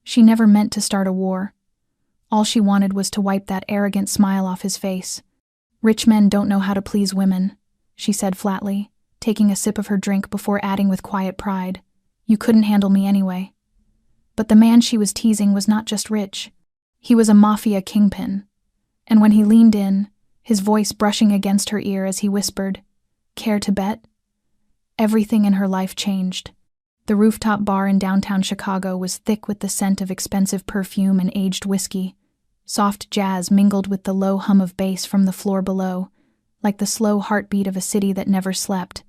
She never meant to start a war. All she wanted was to wipe that arrogant smile off his face. "Rich men don't know how to please women," she said flatly, taking a sip of her drink before adding with quiet pride, "You couldn't handle me anyway." But the man she was teasing was not just rich. He was a Mafia kingpin. And when he leaned in, his voice brushing against her ear as he whispered, "Care to bet?" everything in her life changed. The rooftop bar in downtown Chicago was thick with the scent of expensive perfume and aged whiskey. Soft jazz mingled with the low hum of bass from the floor below, like the slow heartbeat of a city that never slept.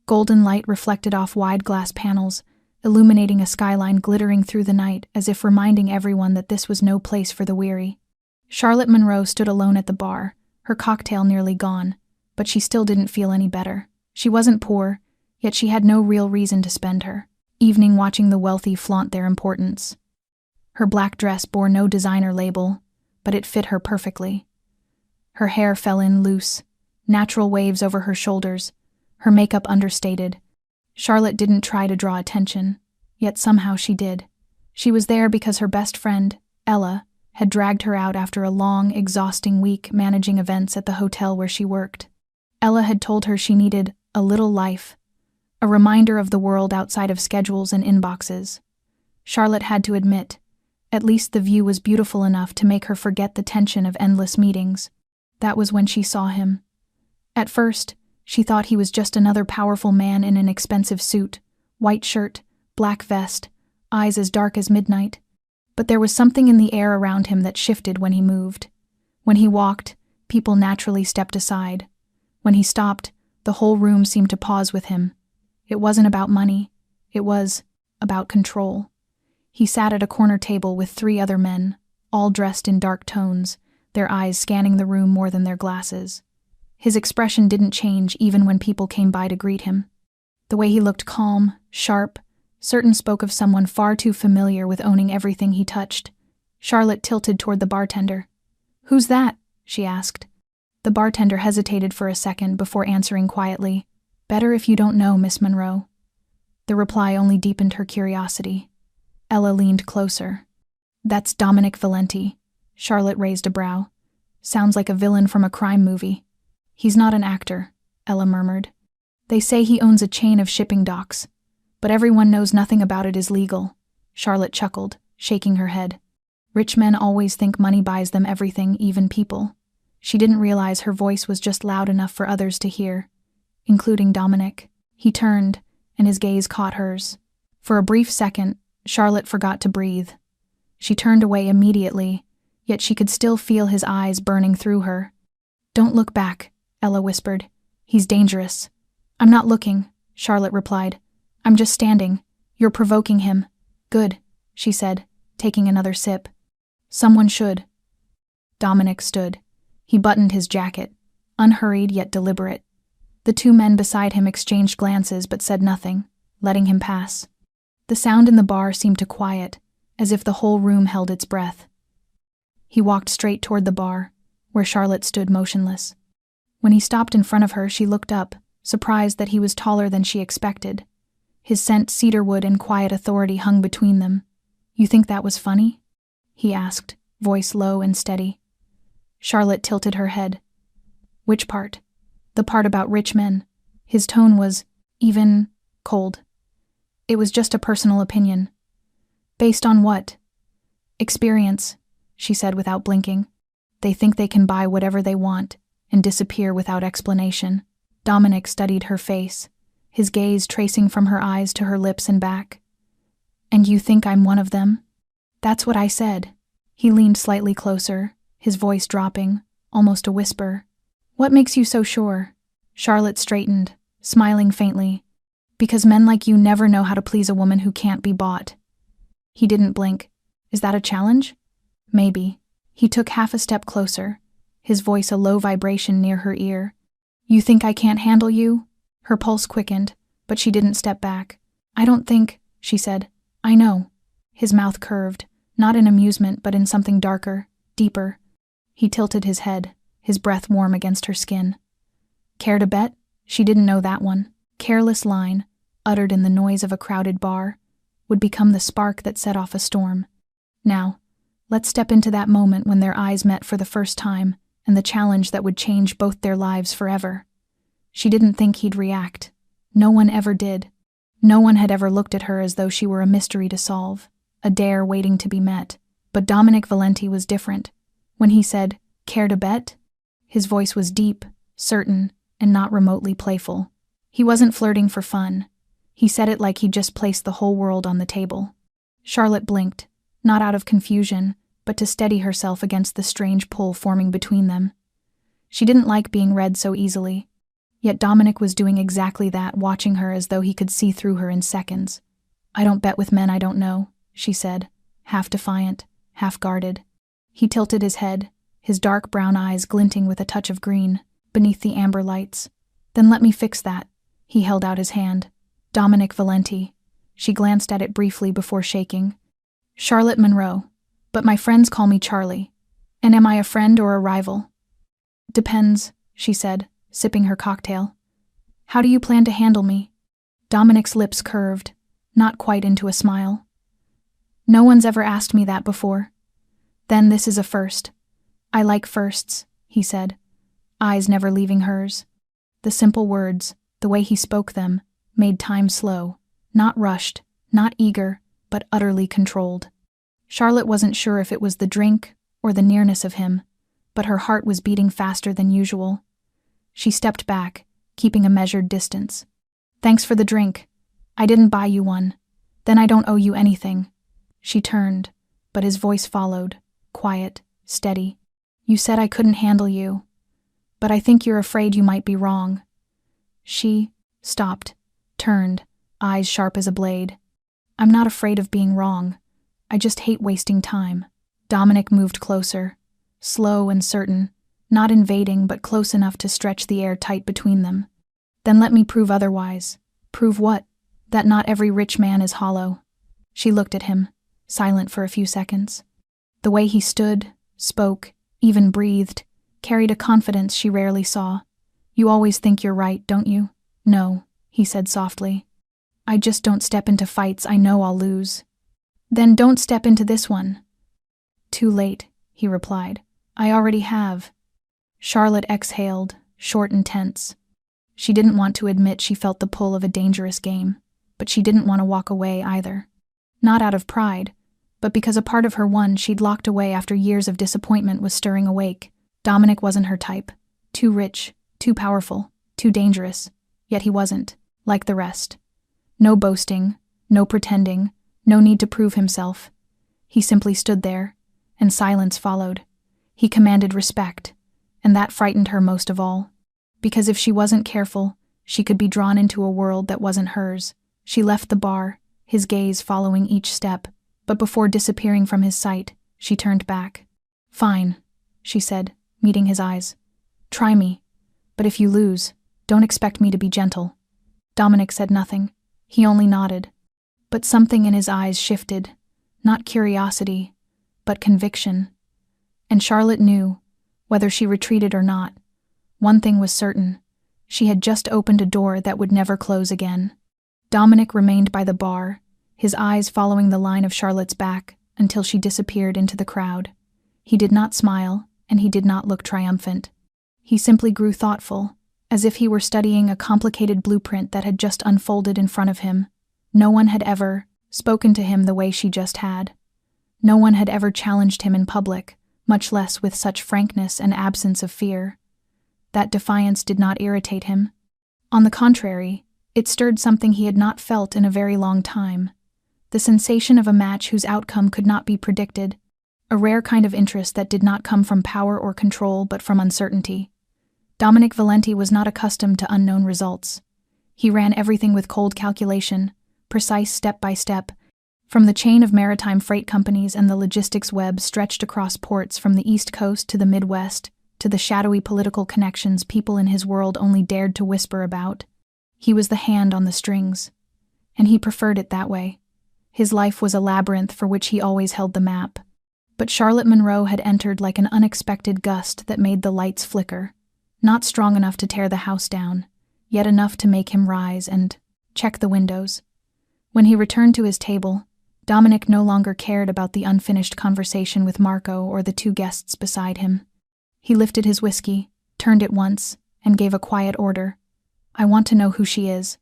Golden light reflected off wide glass panels, illuminating a skyline glittering through the night as if reminding everyone that this was no place for the weary. Charlotte Monroe stood alone at the bar, her cocktail nearly gone, but she still didn't feel any better. She wasn't poor, yet she had no real reason to spend her evening watching the wealthy flaunt their importance. Her black dress bore no designer label, but it fit her perfectly. Her hair fell in loose, natural waves over her shoulders, her makeup understated. Charlotte didn't try to draw attention, yet somehow she did. She was there because her best friend, Ella, had dragged her out after a long, exhausting week managing events at the hotel where she worked. Ella had told her she needed a little life, a reminder of the world outside of schedules and inboxes. Charlotte had to admit, at least the view was beautiful enough to make her forget the tension of endless meetings. That was when she saw him. At first, she thought he was just another powerful man in an expensive suit, white shirt, black vest, eyes as dark as midnight. But there was something in the air around him that shifted when he moved. When he walked, people naturally stepped aside. When he stopped, the whole room seemed to pause with him. It wasn't about money. It was about control. He sat at a corner table with 3 other men, all dressed in dark tones, their eyes scanning the room more than their glasses. His expression didn't change even when people came by to greet him. The way he looked calm, sharp, certain spoke of someone far too familiar with owning everything he touched. Charlotte tilted toward the bartender. "Who's that?" she asked. The bartender hesitated for a second before answering quietly, "Better if you don't know, Miss Monroe." The reply only deepened her curiosity. Ella leaned closer. "That's Dominic Valenti." Charlotte raised a brow. "Sounds like a villain from a crime movie." "He's not an actor," Ella murmured. "They say he owns a chain of shipping docks, but everyone knows nothing about it is legal." Charlotte chuckled, shaking her head. Rich men always think money buys them everything, even people. She didn't realize her voice was just loud enough for others to hear, including Dominic. He turned, and his gaze caught hers. For a brief second, Charlotte forgot to breathe. She turned away immediately, yet she could still feel his eyes burning through her. "Don't look back," Ella whispered. "He's dangerous." "I'm not looking," Charlotte replied. "I'm just standing. You're provoking him." "Good," she said, taking another sip. "Someone should." Dominic stood. He buttoned his jacket, unhurried yet deliberate. The 2 men beside him exchanged glances but said nothing, letting him pass. The sound in the bar seemed to quiet, as if the whole room held its breath. He walked straight toward the bar, where Charlotte stood motionless. When he stopped in front of her, she looked up, surprised that he was taller than she expected. His scent cedarwood and quiet authority hung between them. "You think that was funny?" he asked, voice low and steady. Charlotte tilted her head. "Which part?" "The part about rich men." His tone was even cold. "It was just a personal opinion." "Based on what?" "Experience," she said without blinking. "They think they can buy whatever they want and disappear without explanation." Dominic studied her face, his gaze tracing from her eyes to her lips and back. "And you think I'm one of them?" "That's what I said." He leaned slightly closer, his voice dropping, almost a whisper. "What makes you so sure?" Charlotte straightened, smiling faintly. "Because men like you never know how to please a woman who can't be bought." He didn't blink. "Is that a challenge?" "Maybe." He took half a step closer, his voice a low vibration near her ear. "You think I can't handle you?" Her pulse quickened, but she didn't step back. "I don't think," she said. "I know." His mouth curved, not in amusement but in something darker, deeper. He tilted his head, his breath warm against her skin. "Care to bet?" She didn't know that one. Careless line, uttered in the noise of a crowded bar, would become the spark that set off a storm. Now, let's step into that moment when their eyes met for the first time, and the challenge that would change both their lives forever. She didn't think he'd react. No one ever did. No one had ever looked at her as though she were a mystery to solve, a dare waiting to be met. But Dominic Valenti was different. When he said, "Care to bet?" his voice was deep, certain, and not remotely playful. He wasn't flirting for fun. He said it like he'd just placed the whole world on the table. Charlotte blinked, not out of confusion, but to steady herself against the strange pull forming between them. She didn't like being read so easily. Yet Dominic was doing exactly that, watching her as though he could see through her in seconds. "I don't bet with men I don't know," she said, half defiant, half guarded. He tilted his head, his dark brown eyes glinting with a touch of green, beneath the amber lights. "Then let me fix that." He held out his hand. "Dominic Valenti." She glanced at it briefly before shaking. "Charlotte Monroe, but my friends call me Charlie. And am I a friend or a rival?" "Depends," she said, sipping her cocktail. "How do you plan to handle me?" Dominic's lips curved, not quite into a smile. "No one's ever asked me that before." "Then this is a first." "I like firsts," he said, eyes never leaving hers. The simple words, the way he spoke them, made time slow, not rushed, not eager, but utterly controlled. Charlotte wasn't sure if it was the drink or the nearness of him, but her heart was beating faster than usual. She stepped back, keeping a measured distance. "Thanks for the drink. I didn't buy you one. Then I don't owe you anything." She turned, but his voice followed, quiet, steady. "You said I couldn't handle you. But I think you're afraid you might be wrong." She stopped, turned, eyes sharp as a blade. "I'm not afraid of being wrong. I just hate wasting time." Dominic moved closer, slow and certain, not invading but close enough to stretch the air tight between them. "Then let me prove otherwise." "Prove what?" "That not every rich man is hollow." She looked at him, silent for a few seconds. The way he stood, spoke, even breathed, carried a confidence she rarely saw. "You always think you're right, don't you?" "No," he said softly. "I just don't step into fights I know I'll lose." "Then don't step into this one." "Too late," he replied. "I already have." Charlotte exhaled, short and tense. She didn't want to admit she felt the pull of a dangerous game, but she didn't want to walk away either. Not out of pride, but because a part of her one she'd locked away after years of disappointment was stirring awake. Dominic wasn't her type. Too rich, too powerful, too dangerous. Yet he wasn't, like the rest. No boasting, no pretending, no need to prove himself. He simply stood there, and silence followed. He commanded respect, and that frightened her most of all. Because if she wasn't careful, she could be drawn into a world that wasn't hers. She left the bar, his gaze following each step, but before disappearing from his sight, she turned back. "Fine," she said, meeting his eyes. "Try me. But if you lose, don't expect me to be gentle." Dominic said nothing. He only nodded. But something in his eyes shifted, not curiosity, but conviction. And Charlotte knew, whether she retreated or not, one thing was certain. She had just opened a door that would never close again. Dominic remained by the bar, his eyes following the line of Charlotte's back until she disappeared into the crowd. He did not smile, and he did not look triumphant. He simply grew thoughtful, as if he were studying a complicated blueprint that had just unfolded in front of him. No one had ever spoken to him the way she just had. No one had ever challenged him in public, much less with such frankness and absence of fear. That defiance did not irritate him. On the contrary, it stirred something he had not felt in a very long time. The sensation of a match whose outcome could not be predicted, a rare kind of interest that did not come from power or control but from uncertainty. Dominic Valenti was not accustomed to unknown results. He ran everything with cold calculation, precise step by step, from the chain of maritime freight companies and the logistics web stretched across ports from the East Coast to the Midwest, to the shadowy political connections people in his world only dared to whisper about. He was the hand on the strings, and he preferred it that way. His life was a labyrinth for which he always held the map. But Charlotte Monroe had entered like an unexpected gust that made the lights flicker, not strong enough to tear the house down, yet enough to make him rise and check the windows. When he returned to his table, Dominic no longer cared about the unfinished conversation with Marco or the two guests beside him. He lifted his whiskey, turned it once, and gave a quiet order. "I want to know who she is."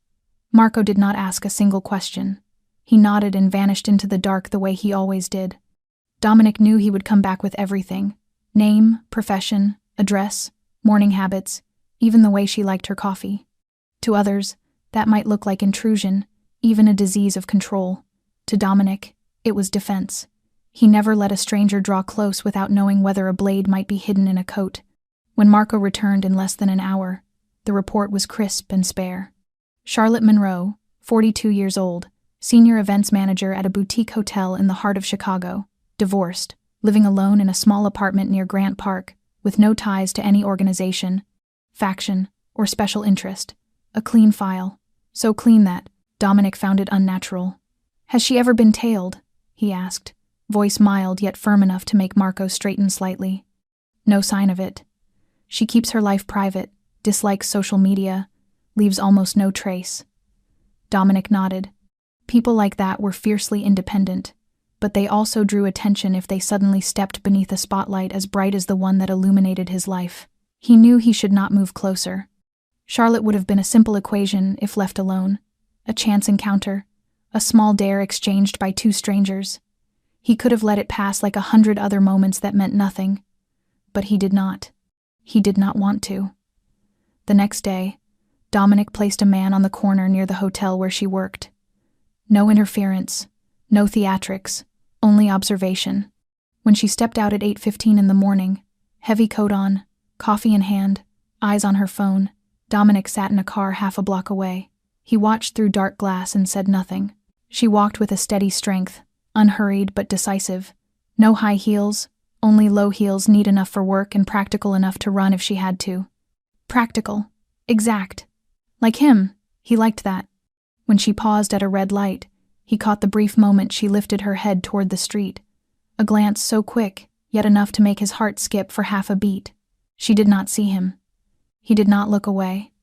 Marco did not ask a single question. He nodded and vanished into the dark the way he always did. Dominic knew he would come back with everything: name, profession, address, morning habits, even the way she liked her coffee. To others, that might look like intrusion, even a disease of control. To Dominic, it was defense. He never let a stranger draw close without knowing whether a blade might be hidden in a coat. When Marco returned in less than an hour, the report was crisp and spare. Charlotte Monroe, 42 years old, senior events manager at a boutique hotel in the heart of Chicago, divorced, living alone in a small apartment near Grant Park, with no ties to any organization, faction, or special interest. A clean file. So clean that Dominic found it unnatural. "Has she ever been tailed?" he asked, voice mild yet firm enough to make Marco straighten slightly. "No sign of it. She keeps her life private, dislikes social media, leaves almost no trace." Dominic nodded. People like that were fiercely independent, but they also drew attention if they suddenly stepped beneath a spotlight as bright as the one that illuminated his life. He knew he should not move closer. Charlotte would have been a simple equation if left alone. A chance encounter, a small dare exchanged by two strangers. He could have let it pass like 100 other moments that meant nothing. But he did not. He did not want to. The next day, Dominic placed a man on the corner near the hotel where she worked. No interference, no theatrics, only observation. When she stepped out at 8:15 in the morning, heavy coat on, coffee in hand, eyes on her phone, Dominic sat in a car half a block away. He watched through dark glass and said nothing. She walked with a steady strength, unhurried but decisive. No high heels, only low heels neat enough for work and practical enough to run if she had to. Practical. Exact. Like him, he liked that. When she paused at a red light, he caught the brief moment she lifted her head toward the street. A glance so quick, yet enough to make his heart skip for half a beat. She did not see him. He did not look away.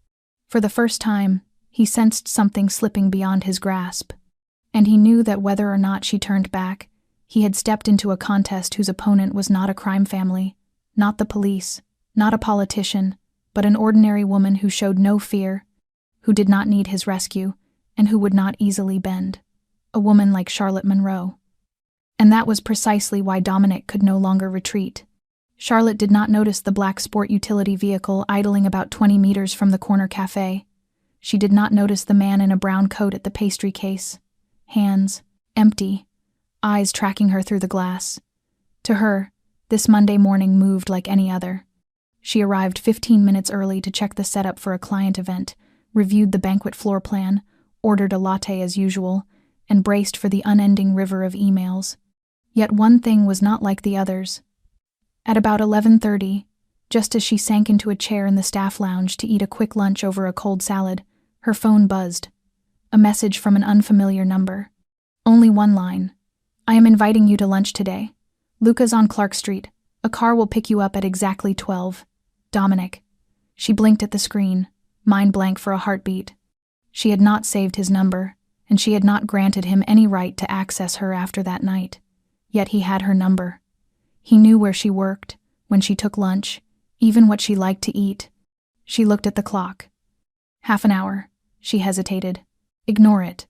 For the first time, he sensed something slipping beyond his grasp. And he knew that whether or not she turned back, he had stepped into a contest whose opponent was not a crime family, not the police, not a politician, but an ordinary woman who showed no fear, who did not need his rescue, and who would not easily bend. A woman like Charlotte Monroe. And that was precisely why Dominic could no longer retreat. Charlotte did not notice the black sport utility vehicle idling about 20 meters from the corner cafe. She did not notice the man in a brown coat at the pastry case. Hands, empty, eyes tracking her through the glass. To her, this Monday morning moved like any other. She arrived 15 minutes early to check the setup for a client event, reviewed the banquet floor plan, ordered a latte as usual, and braced for the unending river of emails. Yet one thing was not like the others. At about 11:30, just as she sank into a chair in the staff lounge to eat a quick lunch over a cold salad, her phone buzzed. A message from an unfamiliar number. Only one line. "I am inviting you to lunch today. Luca's on Clark Street. A car will pick you up at exactly 12. Dominic." She blinked at the screen, mind blank for a heartbeat. She had not saved his number, and she had not granted him any right to access her after that night. Yet he had her number. He knew where she worked, when she took lunch, even what she liked to eat. She looked at the clock. Half an hour. She hesitated. Ignore it.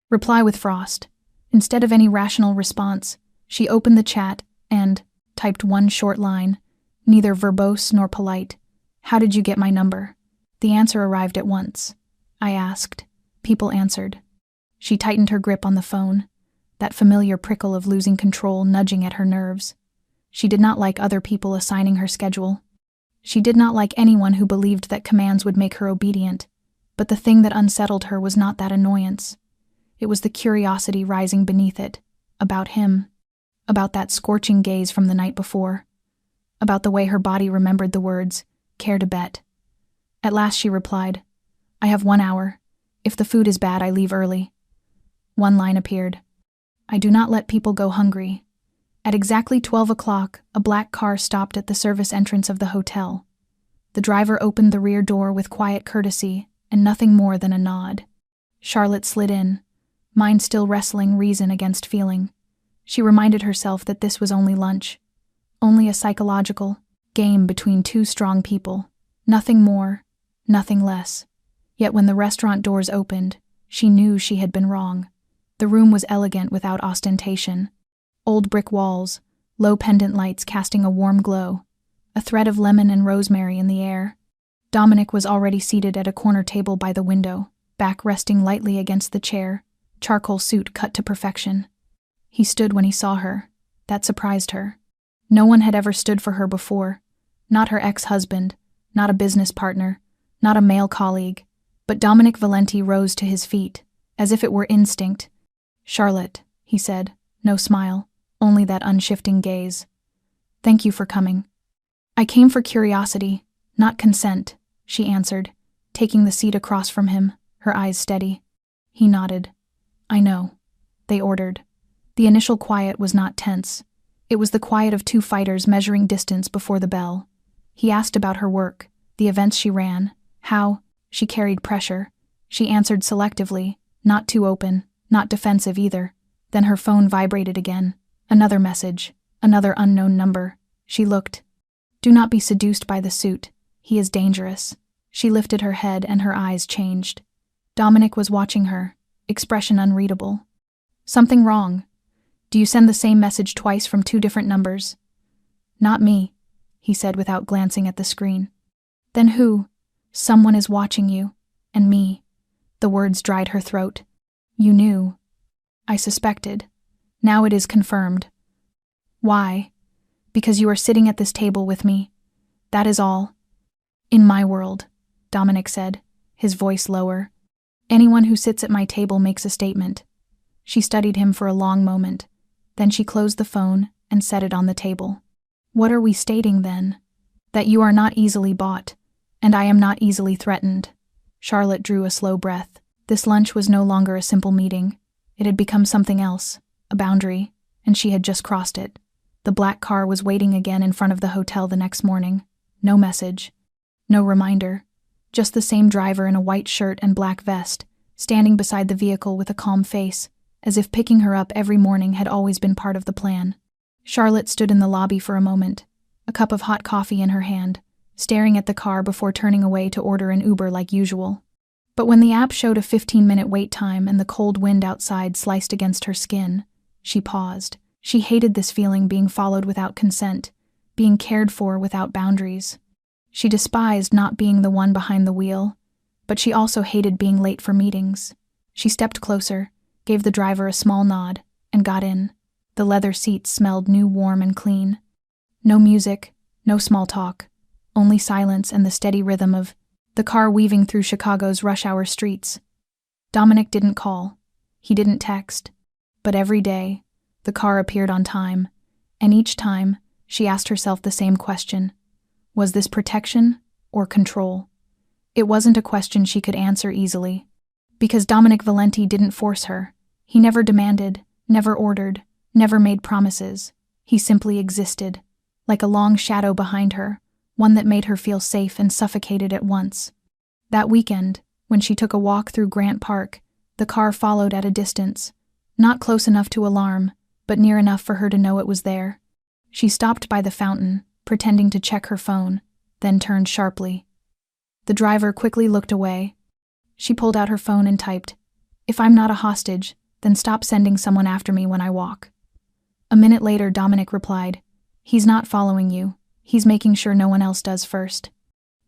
Reply with frost. Instead of any rational response, she opened the chat and typed one short line, neither verbose nor polite. "How did you get my number?" The answer arrived at once. "I asked." People answered. She tightened her grip on the phone, that familiar prickle of losing control nudging at her nerves. She did not like other people assigning her schedule. She did not like anyone who believed that commands would make her obedient, but the thing that unsettled her was not that annoyance. It was the curiosity rising beneath it, about him, about that scorching gaze from the night before, about the way her body remembered the words, "Care to bet." At last she replied, "I have 1 hour. If the food is bad, I leave early." One line appeared. "I do not let people go hungry." At exactly 12 o'clock, a black car stopped at the service entrance of the hotel. The driver opened the rear door with quiet courtesy and nothing more than a nod. Charlotte slid in, mind still wrestling reason against feeling. She reminded herself that this was only lunch, only a psychological game between two strong people, nothing more, nothing less. Yet when the restaurant doors opened, she knew she had been wrong. The room was elegant without ostentation. Old brick walls, low pendant lights casting a warm glow, a thread of lemon and rosemary in the air. Dominic was already seated at a corner table by the window, back resting lightly against the chair, charcoal suit cut to perfection. He stood when he saw her. That surprised her. No one had ever stood for her before. Not her ex-husband, not a business partner, not a male colleague. But Dominic Valenti rose to his feet, as if it were instinct. "Charlotte," he said, no smile, only that unshifting gaze. "Thank you for coming." "I came for curiosity, not consent," she answered, taking the seat across from him, her eyes steady. He nodded. "I know." They ordered. The initial quiet was not tense. It was the quiet of two fighters measuring distance before the bell. He asked about her work, the events she ran, how she carried pressure. She answered selectively, not too open, not defensive either. Then her phone vibrated again. Another message, another unknown number. She looked. "Do not be seduced by the suit. He is dangerous." She lifted her head and her eyes changed. Dominic was watching her, expression unreadable. "Something wrong? Do you send the same message twice from two different numbers?" "Not me," he said without glancing at the screen. "Then who?" "Someone is watching you. And me." The words dried her throat. "You knew." "I suspected. Now it is confirmed." "Why?" "Because you are sitting at this table with me. That is all." "In my world," Dominic said, his voice lower. "Anyone who sits at my table makes a statement." She studied him for a long moment. Then she closed the phone and set it on the table. "What are we stating then?" "That you are not easily bought. And I am not easily threatened." Charlotte drew a slow breath. This lunch was no longer a simple meeting. It had become something else, a boundary, and she had just crossed it. The black car was waiting again in front of the hotel the next morning. No message. No reminder. Just the same driver in a white shirt and black vest, standing beside the vehicle with a calm face, as if picking her up every morning had always been part of the plan. Charlotte stood in the lobby for a moment, a cup of hot coffee in her hand, staring at the car before turning away to order an Uber like usual. But when the app showed a 15-minute wait time and the cold wind outside sliced against her skin, she paused. She hated this feeling, being followed without consent, being cared for without boundaries. She despised not being the one behind the wheel, but she also hated being late for meetings. She stepped closer, gave the driver a small nod, and got in. The leather seats smelled new, warm, and clean. No music, no small talk. Only silence and the steady rhythm of the car weaving through Chicago's rush-hour streets. Dominic didn't call. He didn't text. But every day, the car appeared on time, and each time, she asked herself the same question. Was this protection or control? It wasn't a question she could answer easily. Because Dominic Valenti didn't force her. He never demanded, never ordered, never made promises. He simply existed, like a long shadow behind her, one that made her feel safe and suffocated at once. That weekend, when she took a walk through Grant Park, the car followed at a distance, not close enough to alarm, but near enough for her to know it was there. She stopped by the fountain, pretending to check her phone, then turned sharply. The driver quickly looked away. She pulled out her phone and typed, "If I'm not a hostage, then stop sending someone after me when I walk." A minute later, Dominic replied, "He's not following you. He's making sure no one else does first."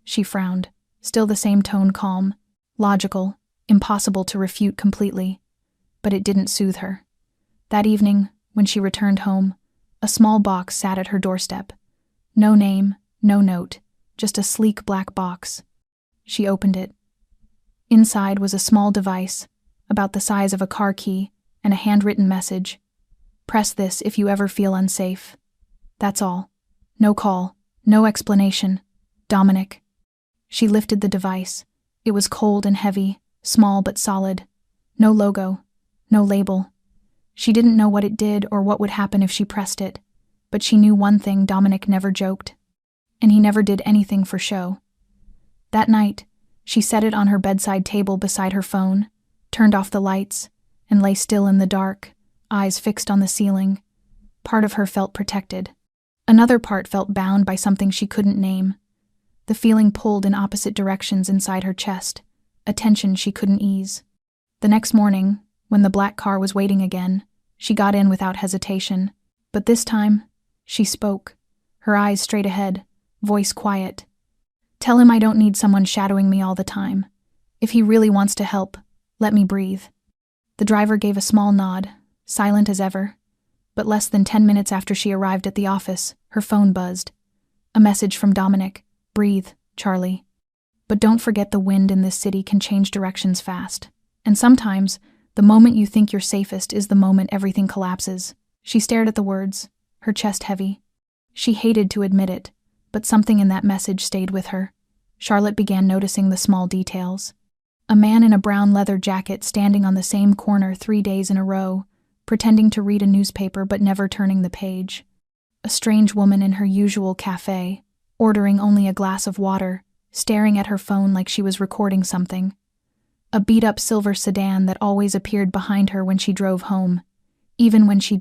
She frowned, still the same tone, calm, logical, impossible to refute completely. But it didn't soothe her. That evening, when she returned home, a small box sat at her doorstep. No name, no note, just a sleek black box. She opened it. Inside was a small device, about the size of a car key, and a handwritten message. "Press this if you ever feel unsafe." That's all. No call, no explanation. Dominic. She lifted the device. It was cold and heavy, small but solid. No logo, no label. She didn't know what it did or what would happen if she pressed it, but she knew one thing: Dominic never joked. And he never did anything for show. That night, she set it on her bedside table beside her phone, turned off the lights, and lay still in the dark, eyes fixed on the ceiling. Part of her felt protected. Another part felt bound by something she couldn't name. The feeling pulled in opposite directions inside her chest, a tension she couldn't ease. The next morning, when the black car was waiting again, she got in without hesitation. But this time, she spoke, her eyes straight ahead, voice quiet. "Tell him I don't need someone shadowing me all the time. If he really wants to help, let me breathe." The driver gave a small nod, silent as ever. But less than 10 minutes after she arrived at the office, her phone buzzed. A message from Dominic. "Breathe, Charlie. But don't forget the wind in this city can change directions fast. And sometimes, the moment you think you're safest is the moment everything collapses." She stared at the words, her chest heavy. She hated to admit it, but something in that message stayed with her. Charlotte began noticing the small details. A man in a brown leather jacket standing on the same corner 3 days in a row, pretending to read a newspaper but never turning the page. A strange woman in her usual cafe, ordering only a glass of water, staring at her phone like she was recording something. A beat-up silver sedan that always appeared behind her when she drove home. Even when she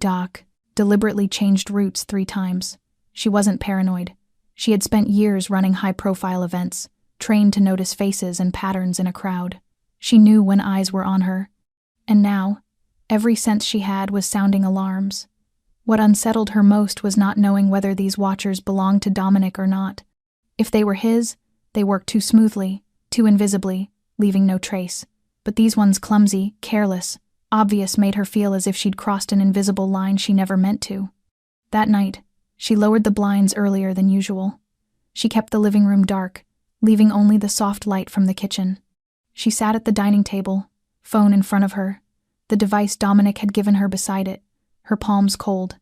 deliberately changed routes 3 times. She wasn't paranoid. She had spent years running high-profile events, trained to notice faces and patterns in a crowd. She knew when eyes were on her. And now, every sense she had was sounding alarms. What unsettled her most was not knowing whether these watchers belonged to Dominic or not. If they were his, they worked too smoothly, too invisibly, leaving no trace. But these ones clumsy, careless, obvious made her feel as if she'd crossed an invisible line she never meant to. That night, she lowered the blinds earlier than usual. She kept the living room dark, leaving only the soft light from the kitchen. She sat at the dining table, phone in front of her, the device Dominic had given her beside it, her palms cold.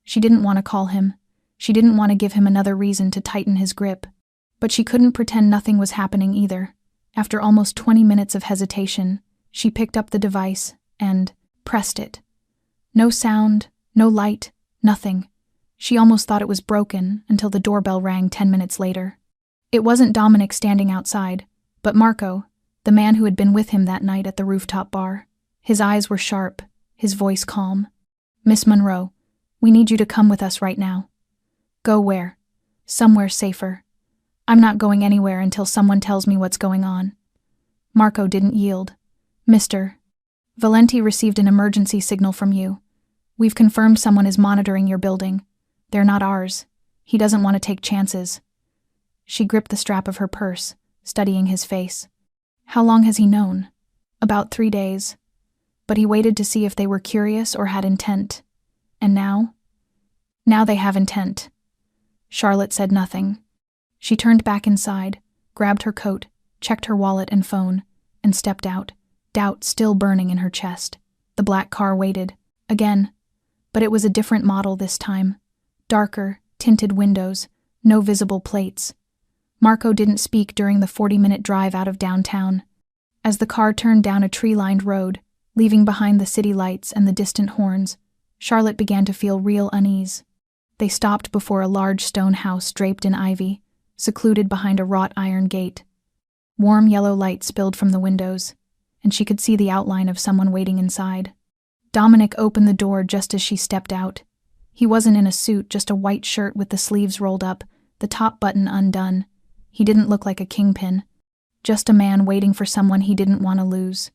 She didn't want to call him. She didn't want to give him another reason to tighten his grip. But she couldn't pretend nothing was happening either. After almost 20 minutes of hesitation, she picked up the device and pressed it. No sound, no light, nothing. She almost thought it was broken until the doorbell rang 10 minutes later. It wasn't Dominic standing outside, but Marco, the man who had been with him that night at the rooftop bar. His eyes were sharp, his voice calm. "Miss Monroe, we need you to come with us right now." "Go where?" "Somewhere safer. I'm not going anywhere until someone tells me what's going on." Marco didn't yield. "Mr. Valenti received an emergency signal from you. We've confirmed someone is monitoring your building. They're not ours. He doesn't want to take chances." She gripped the strap of her purse, studying his face. "How long has he known?" "About 3 days. But he waited to see if they were curious or had intent. And now?" "Now they have intent." Charlotte said nothing. She turned back inside, grabbed her coat, checked her wallet and phone, and stepped out, doubt still burning in her chest. The black car waited. Again. But it was a different model this time. Darker, tinted windows, no visible plates. Marco didn't speak during the 40-minute drive out of downtown. As the car turned down a tree-lined road, leaving behind the city lights and the distant horns, Charlotte began to feel real unease. They stopped before a large stone house draped in ivy, secluded behind a wrought iron gate. Warm yellow light spilled from the windows, and she could see the outline of someone waiting inside. Dominic opened the door just as she stepped out. He wasn't in a suit, just a white shirt with the sleeves rolled up, the top button undone. He didn't look like a kingpin. Just a man waiting for someone he didn't want to lose.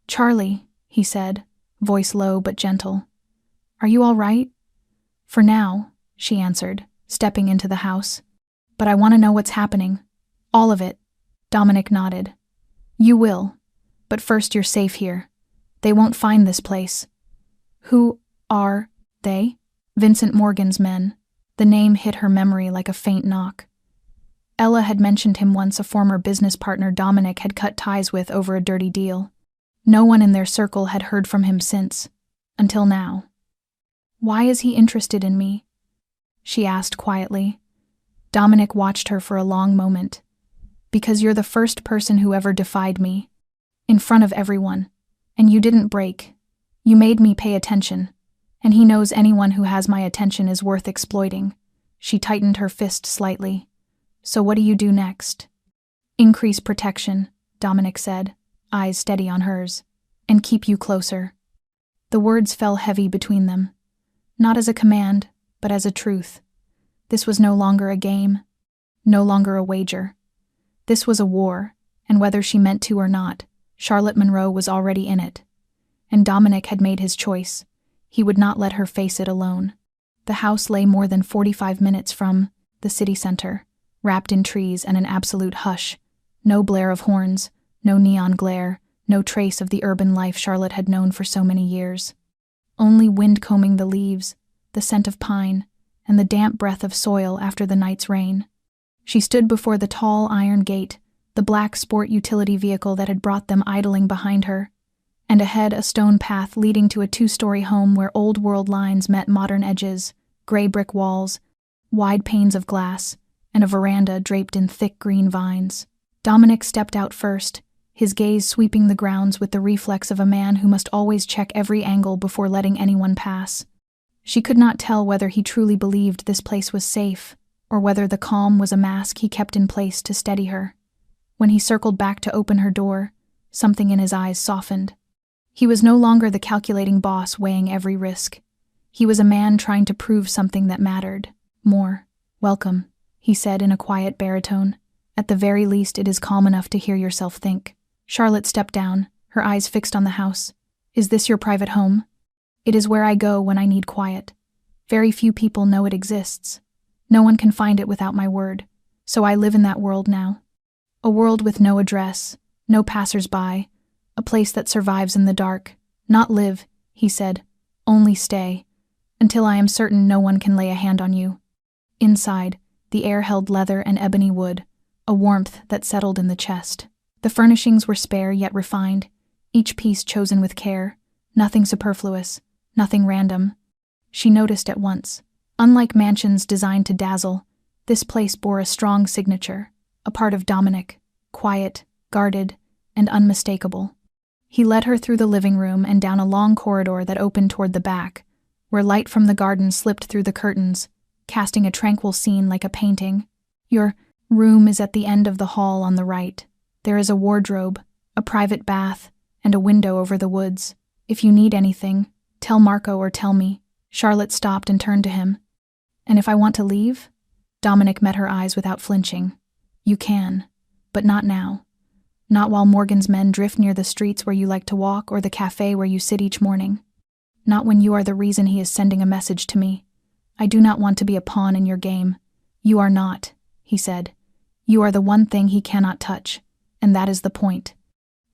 "Charlie," he said, voice low but gentle. "Are you all right?" "For now," she answered, stepping into the house. "But I want to know what's happening. All of it." Dominic nodded. "You will. But first you're safe here. They won't find this place." "Who are they?" "Vincent Morgan's men." The name hit her memory like a faint knock. Ella had mentioned him once, a former business partner Dominic had cut ties with over a dirty deal. No one in their circle had heard from him since. Until now. "Why is he interested in me?" she asked quietly. Dominic watched her for a long moment. "Because you're the first person who ever defied me. In front of everyone. And you didn't break. You made me pay attention. And he knows anyone who has my attention is worth exploiting." She tightened her fist slightly. "So what do you do next?" "Increase protection," Dominic said, eyes steady on hers. "And keep you closer. The words fell heavy between them. Not as a command, but as a truth. This was no longer a game, no longer a wager. This was a war, and whether she meant to or not, Charlotte Monroe was already in it. And Dominic had made his choice. He would not let her face it alone. The house lay more than 45 minutes from the city center, wrapped in trees and an absolute hush. No blare of horns, no neon glare, no trace of the urban life Charlotte had known for so many years. Only wind combing the leaves, the scent of pine, and the damp breath of soil after the night's rain. She stood before the tall iron gate, the black sport utility vehicle that had brought them idling behind her, and ahead a stone path leading to a 2-story home where old-world lines met modern edges, gray brick walls, wide panes of glass, and a veranda draped in thick green vines. Dominic stepped out first, his gaze sweeping the grounds with the reflex of a man who must always check every angle before letting anyone pass. She could not tell whether he truly believed this place was safe, or whether the calm was a mask he kept in place to steady her. When he circled back to open her door, something in his eyes softened. He was no longer the calculating boss weighing every risk. He was a man trying to prove something that mattered. More. "Welcome," he said in a quiet baritone. "At the very least it is calm enough to hear yourself think." Charlotte stepped down, her eyes fixed on the house. "Is this your private home?" "It is where I go when I need quiet. Very few people know it exists. No one can find it without my word, so I live in that world now. A world with no address, no passers-by, a place that survives in the dark. Not live," he said, "only stay, until I am certain no one can lay a hand on you." Inside, the air held leather and ebony wood, a warmth that settled in the chest. The furnishings were spare yet refined, each piece chosen with care, nothing superfluous, nothing random. She noticed at once. Unlike mansions designed to dazzle, this place bore a strong signature, a part of Dominic, quiet, guarded, and unmistakable. He led her through the living room and down a long corridor that opened toward the back, where light from the garden slipped through the curtains, casting a tranquil scene like a painting. "Your room is at the end of the hall on the right. There is a wardrobe, a private bath, and a window over the woods. If you need anything, tell Marco or tell me." Charlotte stopped and turned to him. "And if I want to leave?" Dominic met her eyes without flinching. "You can, but not now. Not while Morgan's men drift near the streets where you like to walk or the cafe where you sit each morning. Not when you are the reason he is sending a message to me. I do not want to be a pawn in your game. You are not," he said. "You are the one thing he cannot touch, and that is the point."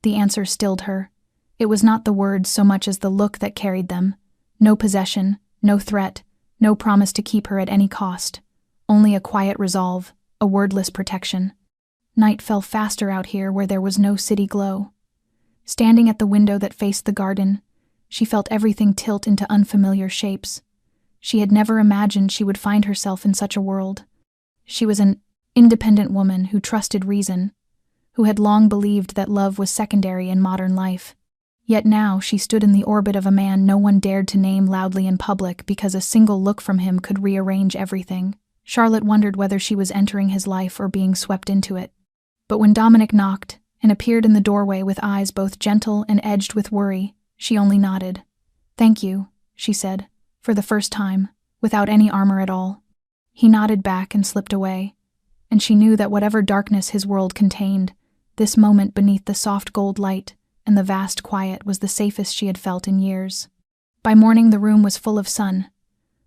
The answer stilled her. It was not the words so much as the look that carried them. No possession, no threat, no promise to keep her at any cost. Only a quiet resolve, a wordless protection. Night fell faster out here where there was no city glow. Standing at the window that faced the garden, she felt everything tilt into unfamiliar shapes. She had never imagined she would find herself in such a world. She was an independent woman who trusted reason, who had long believed that love was secondary in modern life. Yet now she stood in the orbit of a man no one dared to name loudly in public because a single look from him could rearrange everything. Charlotte wondered whether she was entering his life or being swept into it. But when Dominic knocked and appeared in the doorway with eyes both gentle and edged with worry, she only nodded. "Thank you," she said, for the first time, without any armor at all. He nodded back and slipped away, and she knew that whatever darkness his world contained, this moment beneath the soft gold light and the vast quiet was the safest she had felt in years. By morning the room was full of sun.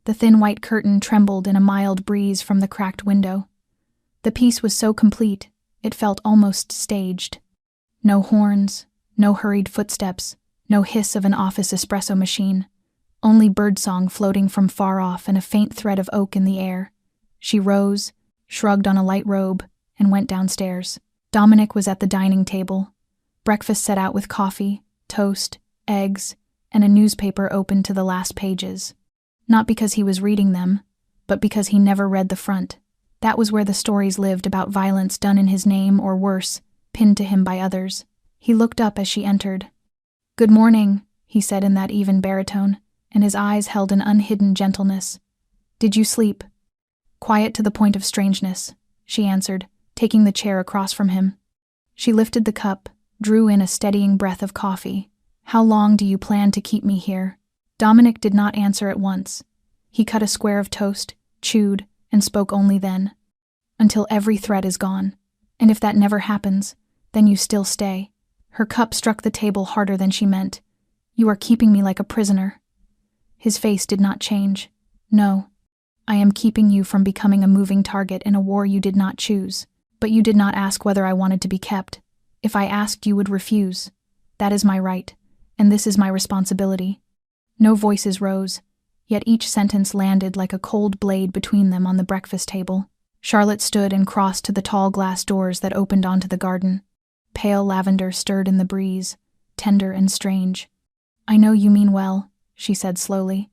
The thin white curtain trembled in a mild breeze from the cracked window. The piece was so complete, it felt almost staged. No horns, no hurried footsteps, no hiss of an office espresso machine. Only birdsong floating from far off and a faint thread of oak in the air. She rose, shrugged on a light robe, and went downstairs. Dominic was at the dining table. Breakfast set out with coffee, toast, eggs, and a newspaper open to the last pages. Not because he was reading them, but because he never read the front. That was where the stories lived about violence done in his name or worse, pinned to him by others. He looked up as she entered. "Good morning," he said in that even baritone, and his eyes held an unhidden gentleness. "Did you sleep?" "Quiet to the point of strangeness," she answered, taking the chair across from him. She lifted the cup, drew in a steadying breath of coffee. "How long do you plan to keep me here?" Dominic did not answer at once. He cut a square of toast, chewed, and spoke only then. Until every thread is gone. And if that never happens, then you still stay. Her cup struck the table harder than she meant. You are keeping me like a prisoner. His face did not change. No. I am keeping you from becoming a moving target in a war you did not choose. But you did not ask whether I wanted to be kept. If I asked, you would refuse. That is my right, and this is my responsibility. No voices rose, yet each sentence landed like a cold blade between them on the breakfast table. Charlotte stood and crossed to the tall glass doors that opened onto the garden. Pale lavender stirred in the breeze, tender and strange. I know you mean well, she said slowly,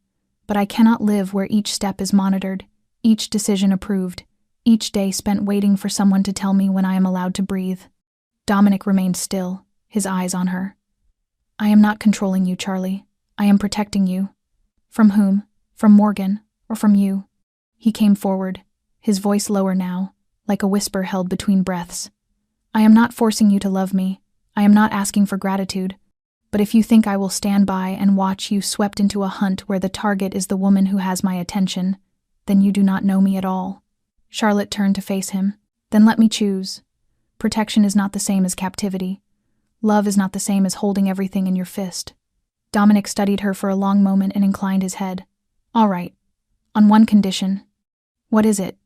but I cannot live where each step is monitored, each decision approved, each day spent waiting for someone to tell me when I am allowed to breathe. Dominic remained still, his eyes on her. I am not controlling you, Charlie. I am protecting you. From whom? From Morgan, or from you? He came forward, his voice lower now, like a whisper held between breaths. I am not forcing you to love me. I am not asking for gratitude. But if you think I will stand by and watch you swept into a hunt where the target is the woman who has my attention, then you do not know me at all. Charlotte turned to face him. Then let me choose. Protection is not the same as captivity. Love is not the same as holding everything in your fist. Dominic studied her for a long moment and inclined his head. All right. On one condition. What is it?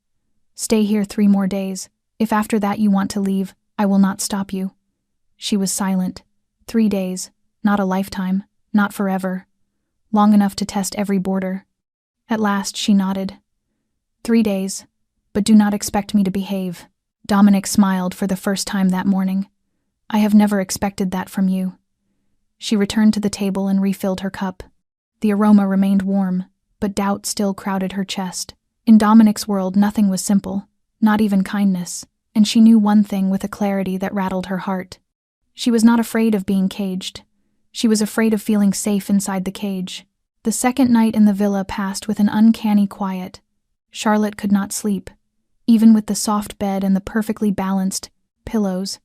Stay here 3 more days. If after that you want to leave, I will not stop you. She was silent. 3 days. Not a lifetime. Not forever. Long enough to test every border. At last she nodded. 3 days. But do not expect me to behave. Dominic smiled for the first time that morning. I have never expected that from you. She returned to the table and refilled her cup. The aroma remained warm, but doubt still crowded her chest. In Dominic's world, nothing was simple, not even kindness, and she knew one thing with a clarity that rattled her heart. She was not afraid of being caged. She was afraid of feeling safe inside the cage. The second night in the villa passed with an uncanny quiet. Charlotte could not sleep. Even with the soft bed and the perfectly balanced pillows,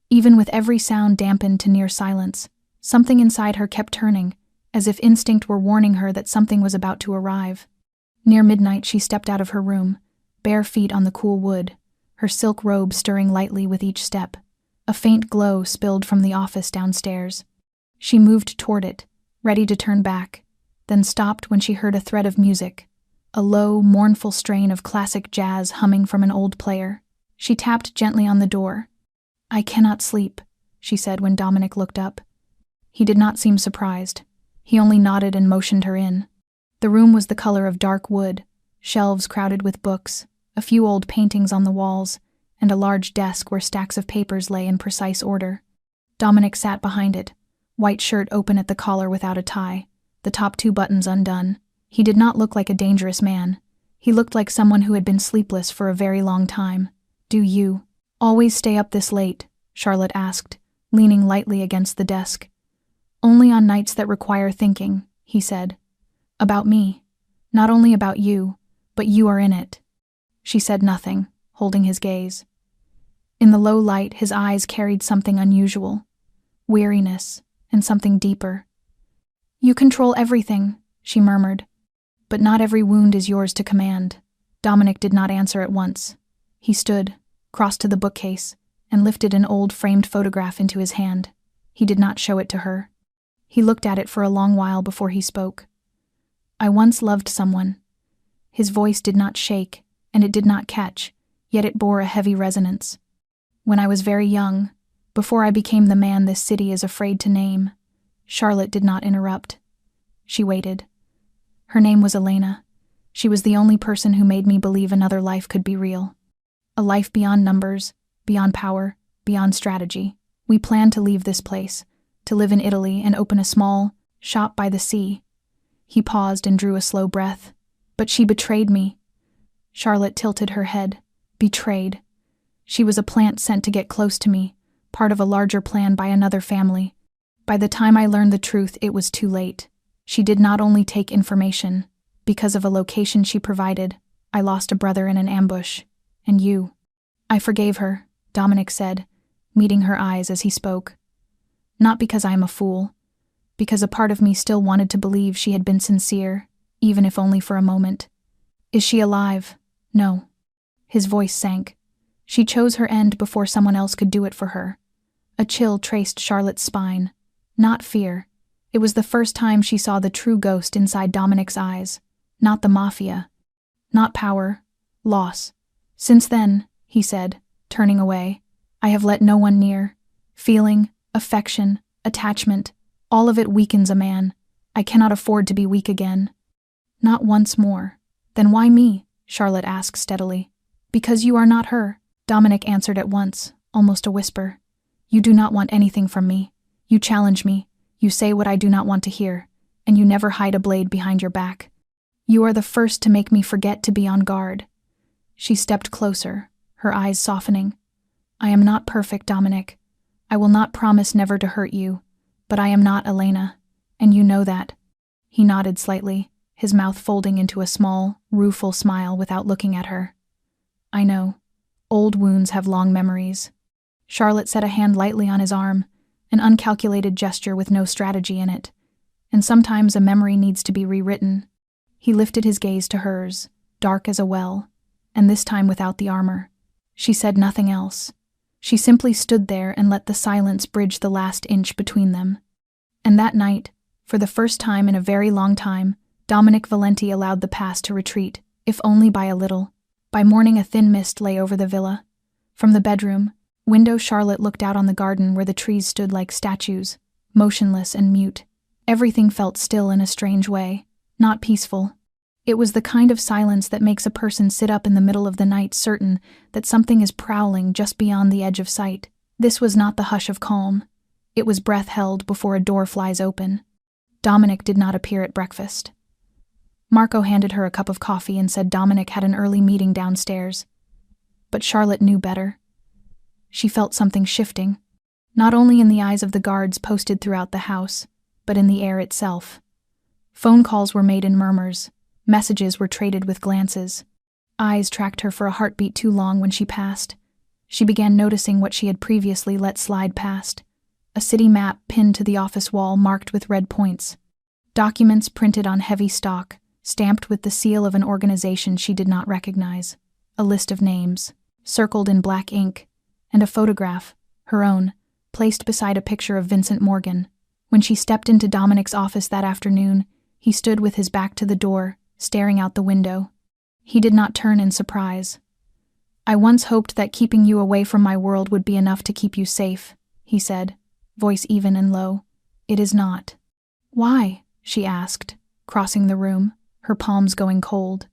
even with every sound dampened to near silence, something inside her kept turning, as if instinct were warning her that something was about to arrive. Near midnight she stepped out of her room, bare feet on the cool wood, her silk robe stirring lightly with each step. A faint glow spilled from the office downstairs. She moved toward it, ready to turn back, then stopped when she heard a thread of music. A low, mournful strain of classic jazz humming from an old player. She tapped gently on the door. I cannot sleep, she said when Dominic looked up. He did not seem surprised. He only nodded and motioned her in. The room was the color of dark wood, shelves crowded with books, a few old paintings on the walls, and a large desk where stacks of papers lay in precise order. Dominic sat behind it, white shirt open at the collar without a tie, the top 2 buttons undone. He did not look like a dangerous man. He looked like someone who had been sleepless for a very long time. Do you always stay up this late? Charlotte asked, leaning lightly against the desk. Only on nights that require thinking, he said. About me. Not only about you, but you are in it. She said nothing, holding his gaze. In the low light, his eyes carried something unusual. Weariness, and something deeper. You control everything, she murmured. But not every wound is yours to command. Dominic did not answer at once. He stood, crossed to the bookcase, and lifted an old framed photograph into his hand. He did not show it to her. He looked at it for a long while before he spoke. I once loved someone. His voice did not shake, and it did not catch, yet it bore a heavy resonance. When I was very young, before I became the man this city is afraid to name. Charlotte did not interrupt. She waited. Her name was Elena. She was the only person who made me believe another life could be real. A life beyond numbers, beyond power, beyond strategy. We planned to leave this place, to live in Italy and open a small shop by the sea. He paused and drew a slow breath. But she betrayed me. Charlotte tilted her head. Betrayed. She was a plant sent to get close to me, part of a larger plan by another family. By the time I learned the truth, it was too late. She did not only take information. Because of a location she provided, I lost a brother in an ambush. And you. I forgave her, Dominic said, meeting her eyes as he spoke. Not because I am a fool. because a part of me still wanted to believe she had been sincere, even if only for a moment. Is she alive? No. His voice sank. She chose her end before someone else could do it for her. A chill traced Charlotte's spine. Not fear. It was the first time she saw the true ghost inside Dominic's eyes. Not the Mafia. Not power. Loss. Since then, he said, turning away, I have let no one near. Feeling, affection, attachment, all of it weakens a man. I cannot afford to be weak again. Not once more. Then why me? Charlotte asked steadily. Because you are not her, Dominic answered at once, almost a whisper. You do not want anything from me. You challenge me. You say what I do not want to hear, and you never hide a blade behind your back. You are the first to make me forget to be on guard. She stepped closer, her eyes softening. I am not perfect, Dominic. I will not promise never to hurt you, but I am not Elena, and you know that. He nodded slightly, his mouth folding into a small, rueful smile without looking at her. I know. Old wounds have long memories. Charlotte set a hand lightly on his arm, an uncalculated gesture with no strategy in it. And sometimes a memory needs to be rewritten. He lifted his gaze to hers, dark as a well, and this time without the armor. She said nothing else. She simply stood there and let the silence bridge the last inch between them. And that night, for the first time in a very long time, Dominic Valenti allowed the past to retreat, if only by a little. By morning a thin mist lay over the villa. From the bedroom window Charlotte looked out on the garden where the trees stood like statues, motionless and mute. Everything felt still in a strange way, not peaceful. It was the kind of silence that makes a person sit up in the middle of the night certain that something is prowling just beyond the edge of sight. This was not the hush of calm. It was breath held before a door flies open. Dominic did not appear at breakfast. Marco handed her a cup of coffee and said Dominic had an early meeting downstairs. But Charlotte knew better. She felt something shifting, not only in the eyes of the guards posted throughout the house, but in the air itself. Phone calls were made in murmurs. Messages were traded with glances. Eyes tracked her for a heartbeat too long when she passed. She began noticing what she had previously let slide past. A city map pinned to the office wall marked with red points. Documents printed on heavy stock, stamped with the seal of an organization she did not recognize. A list of names, circled in black ink, and a photograph, her own, placed beside a picture of Vincent Morgan. When she stepped into Dominic's office that afternoon, he stood with his back to the door, staring out the window. He did not turn in surprise. I once hoped that keeping you away from my world would be enough to keep you safe, he said, voice even and low. It is not. Why? She asked, crossing the room, her palms going cold.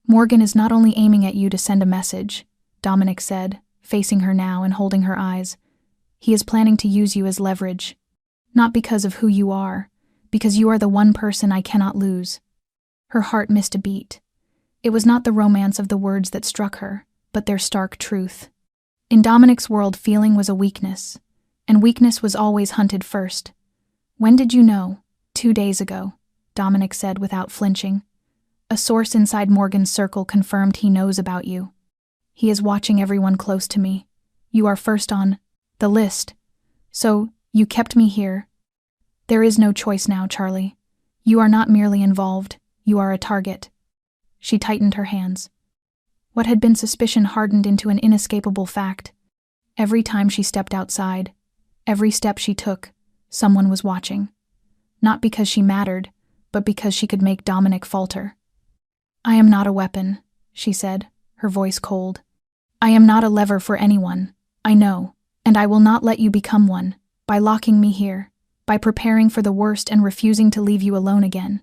Morgan is not only aiming at you to send a message, Dominic said, facing her now and holding her eyes. He is planning to use you as leverage. Not because of who you are, because you are the one person I cannot lose. Her heart missed a beat. It was not the romance of the words that struck her, but their stark truth. In Dominic's world, feeling was a weakness, and weakness was always hunted first. When did you know? 2 days ago, Dominic said without flinching. A source inside Morgan's circle confirmed he knows about you. He is watching everyone close to me. You are first on the list. So, you kept me here. There is no choice now, Charlie. You are not merely involved, you are a target. She tightened her hands. What had been suspicion hardened into an inescapable fact. Every time she stepped outside, every step she took, someone was watching. Not because she mattered, but because she could make Dominic falter. I am not a weapon, she said, her voice cold. I am not a lever for anyone, I know, and I will not let you become one, by locking me here, by preparing for the worst and refusing to leave you alone again.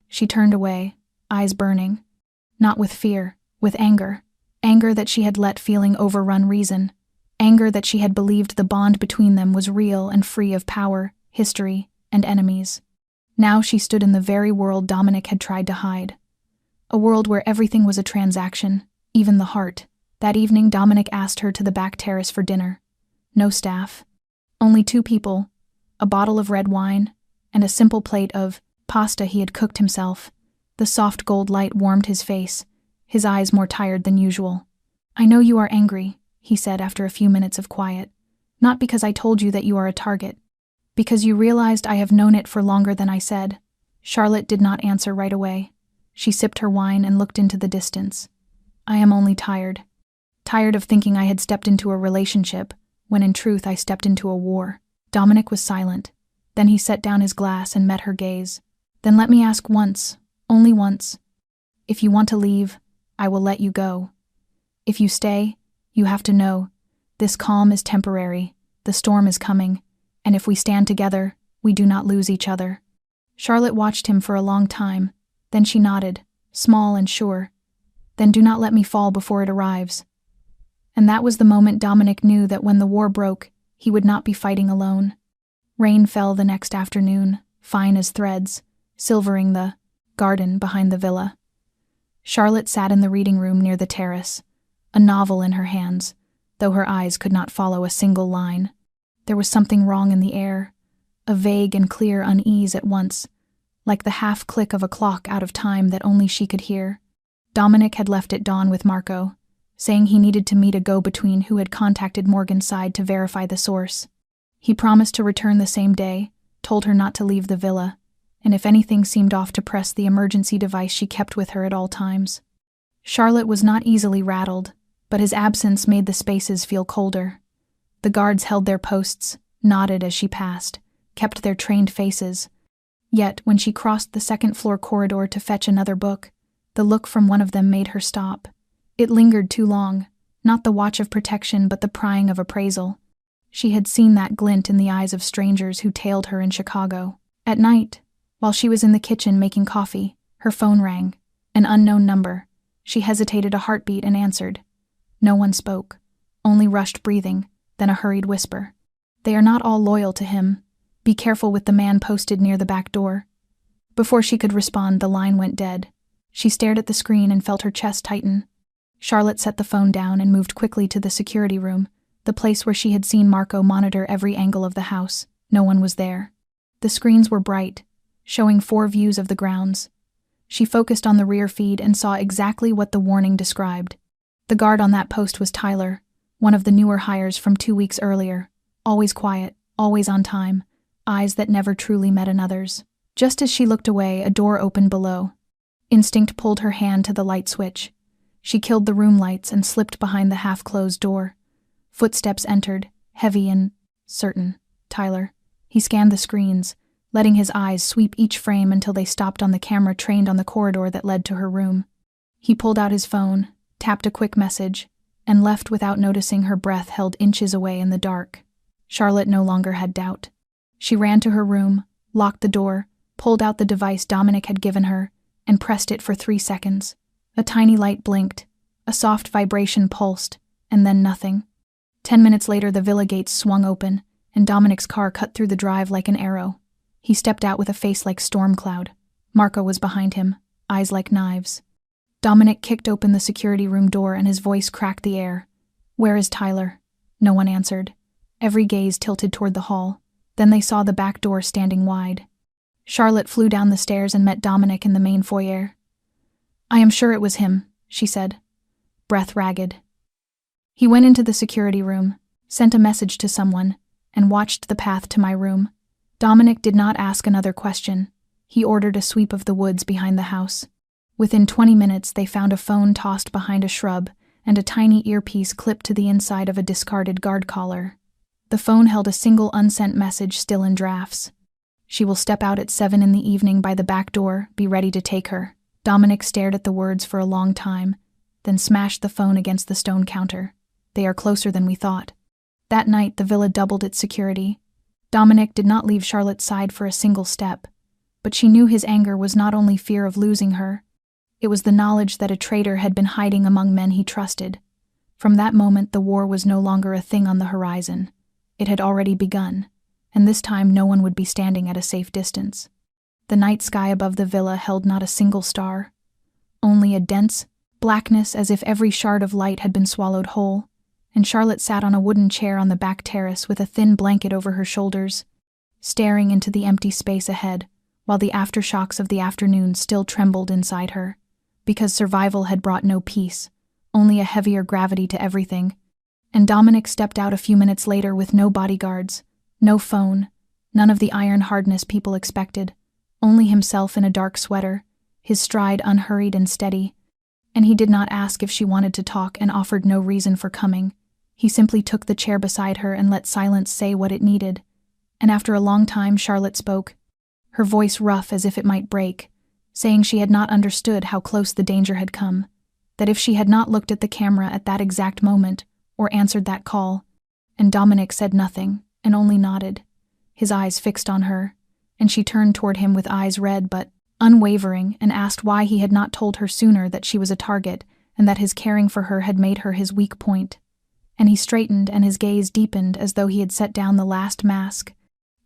She turned away, eyes burning. Not with fear, with anger. Anger that she had let feeling overrun reason. Anger that she had believed the bond between them was real and free of power, history, and enemies. Now she stood in the very world Dominic had tried to hide. A world where everything was a transaction, even the heart. That evening Dominic asked her to the back terrace for dinner. No staff. Only 2 people, a bottle of red wine, and a simple plate of pasta he had cooked himself. The soft gold light warmed his face, his eyes more tired than usual. I know you are angry, he said after a few minutes of quiet. Not because I told you that you are a target. Because you realized I have known it for longer than I said. Charlotte did not answer right away. She sipped her wine and looked into the distance. I am only tired. Tired of thinking I had stepped into a relationship, when in truth I stepped into a war. Dominic was silent. Then he set down his glass and met her gaze. Then let me ask once, only once. If you want to leave, I will let you go. If you stay, you have to know, this calm is temporary, the storm is coming, and if we stand together, we do not lose each other. Charlotte watched him for a long time, then she nodded, small and sure. Then do not let me fall before it arrives. And that was the moment Dominic knew that when the war broke, he would not be fighting alone. Rain fell the next afternoon, fine as threads, silvering the garden behind the villa. Charlotte sat in the reading room near the terrace, a novel in her hands, though her eyes could not follow a single line. There was something wrong in the air, a vague and clear unease at once, like the half-click of a clock out of time that only she could hear. Dominic had left at dawn with Marco, saying he needed to meet a go-between who had contacted Morgan's side to verify the source. He promised to return the same day, told her not to leave the villa, and if anything seemed off to press the emergency device she kept with her at all times. Charlotte was not easily rattled, but his absence made the spaces feel colder. The guards held their posts, nodded as she passed, kept their trained faces. Yet, when she crossed the second-floor corridor to fetch another book, the look from one of them made her stop. It lingered too long, not the watch of protection but the prying of appraisal. She had seen that glint in the eyes of strangers who tailed her in Chicago. At night, while she was in the kitchen making coffee, her phone rang. An unknown number. She hesitated a heartbeat and answered. No one spoke, only rushed breathing, then a hurried whisper. They are not all loyal to him. Be careful with the man posted near the back door. Before she could respond, the line went dead. She stared at the screen and felt her chest tighten. Charlotte set the phone down and moved quickly to the security room, the place where she had seen Marco monitor every angle of the house. No one was there. The screens were bright, showing 4 views of the grounds. She focused on the rear feed and saw exactly what the warning described. The guard on that post was Tyler, one of the newer hires from 2 weeks earlier. Always quiet, always on time, eyes that never truly met another's. Just as she looked away, a door opened below. Instinct pulled her hand to the light switch. She killed the room lights and slipped behind the half-closed door. Footsteps entered, heavy and certain. Tyler. He scanned the screens, letting his eyes sweep each frame until they stopped on the camera trained on the corridor that led to her room. He pulled out his phone, tapped a quick message, and left without noticing her breath held inches away in the dark. Charlotte no longer had doubt. She ran to her room, locked the door, pulled out the device Dominic had given her, and pressed it for 3 seconds. A tiny light blinked, a soft vibration pulsed, and then nothing. 10 minutes later, the villa gates swung open, and Dominic's car cut through the drive like an arrow. He stepped out with a face like storm cloud. Marco was behind him, eyes like knives. Dominic kicked open the security room door and his voice cracked the air. Where is Tyler? No one answered. Every gaze tilted toward the hall. Then they saw the back door standing wide. Charlotte flew down the stairs and met Dominic in the main foyer. I am sure it was him, she said, breath ragged. He went into the security room, sent a message to someone, and watched the path to my room. Dominic did not ask another question. He ordered a sweep of the woods behind the house. Within 20 minutes, they found a phone tossed behind a shrub and a tiny earpiece clipped to the inside of a discarded guard collar. The phone held a single unsent message still in drafts. She will step out at 7 in the evening by the back door, be ready to take her. Dominic stared at the words for a long time, then smashed the phone against the stone counter. They are closer than we thought. That night, the villa doubled its security. Dominic did not leave Charlotte's side for a single step, but she knew his anger was not only fear of losing her, it was the knowledge that a traitor had been hiding among men he trusted. From that moment, the war was no longer a thing on the horizon. It had already begun, and this time no one would be standing at a safe distance. The night sky above the villa held not a single star, only a dense blackness as if every shard of light had been swallowed whole, and Charlotte sat on a wooden chair on the back terrace with a thin blanket over her shoulders, staring into the empty space ahead, while the aftershocks of the afternoon still trembled inside her, because survival had brought no peace, only a heavier gravity to everything. And Dominic stepped out a few minutes later with no bodyguards, no phone, None of the iron hardness people expected, only himself in a dark sweater, his stride unhurried and steady. And he did not ask if she wanted to talk and offered no reason for coming. He simply took the chair beside her and let silence say what it needed. And after a long time, Charlotte spoke, her voice rough as if it might break, saying she had not understood how close the danger had come, that if she had not looked at the camera at that exact moment, or answered that call, and Dominic said nothing, and only nodded, his eyes fixed on her, and she turned toward him with eyes red but unwavering and asked why he had not told her sooner that she was a target and that his caring for her had made her his weak point. And he straightened and his gaze deepened as though he had set down the last mask,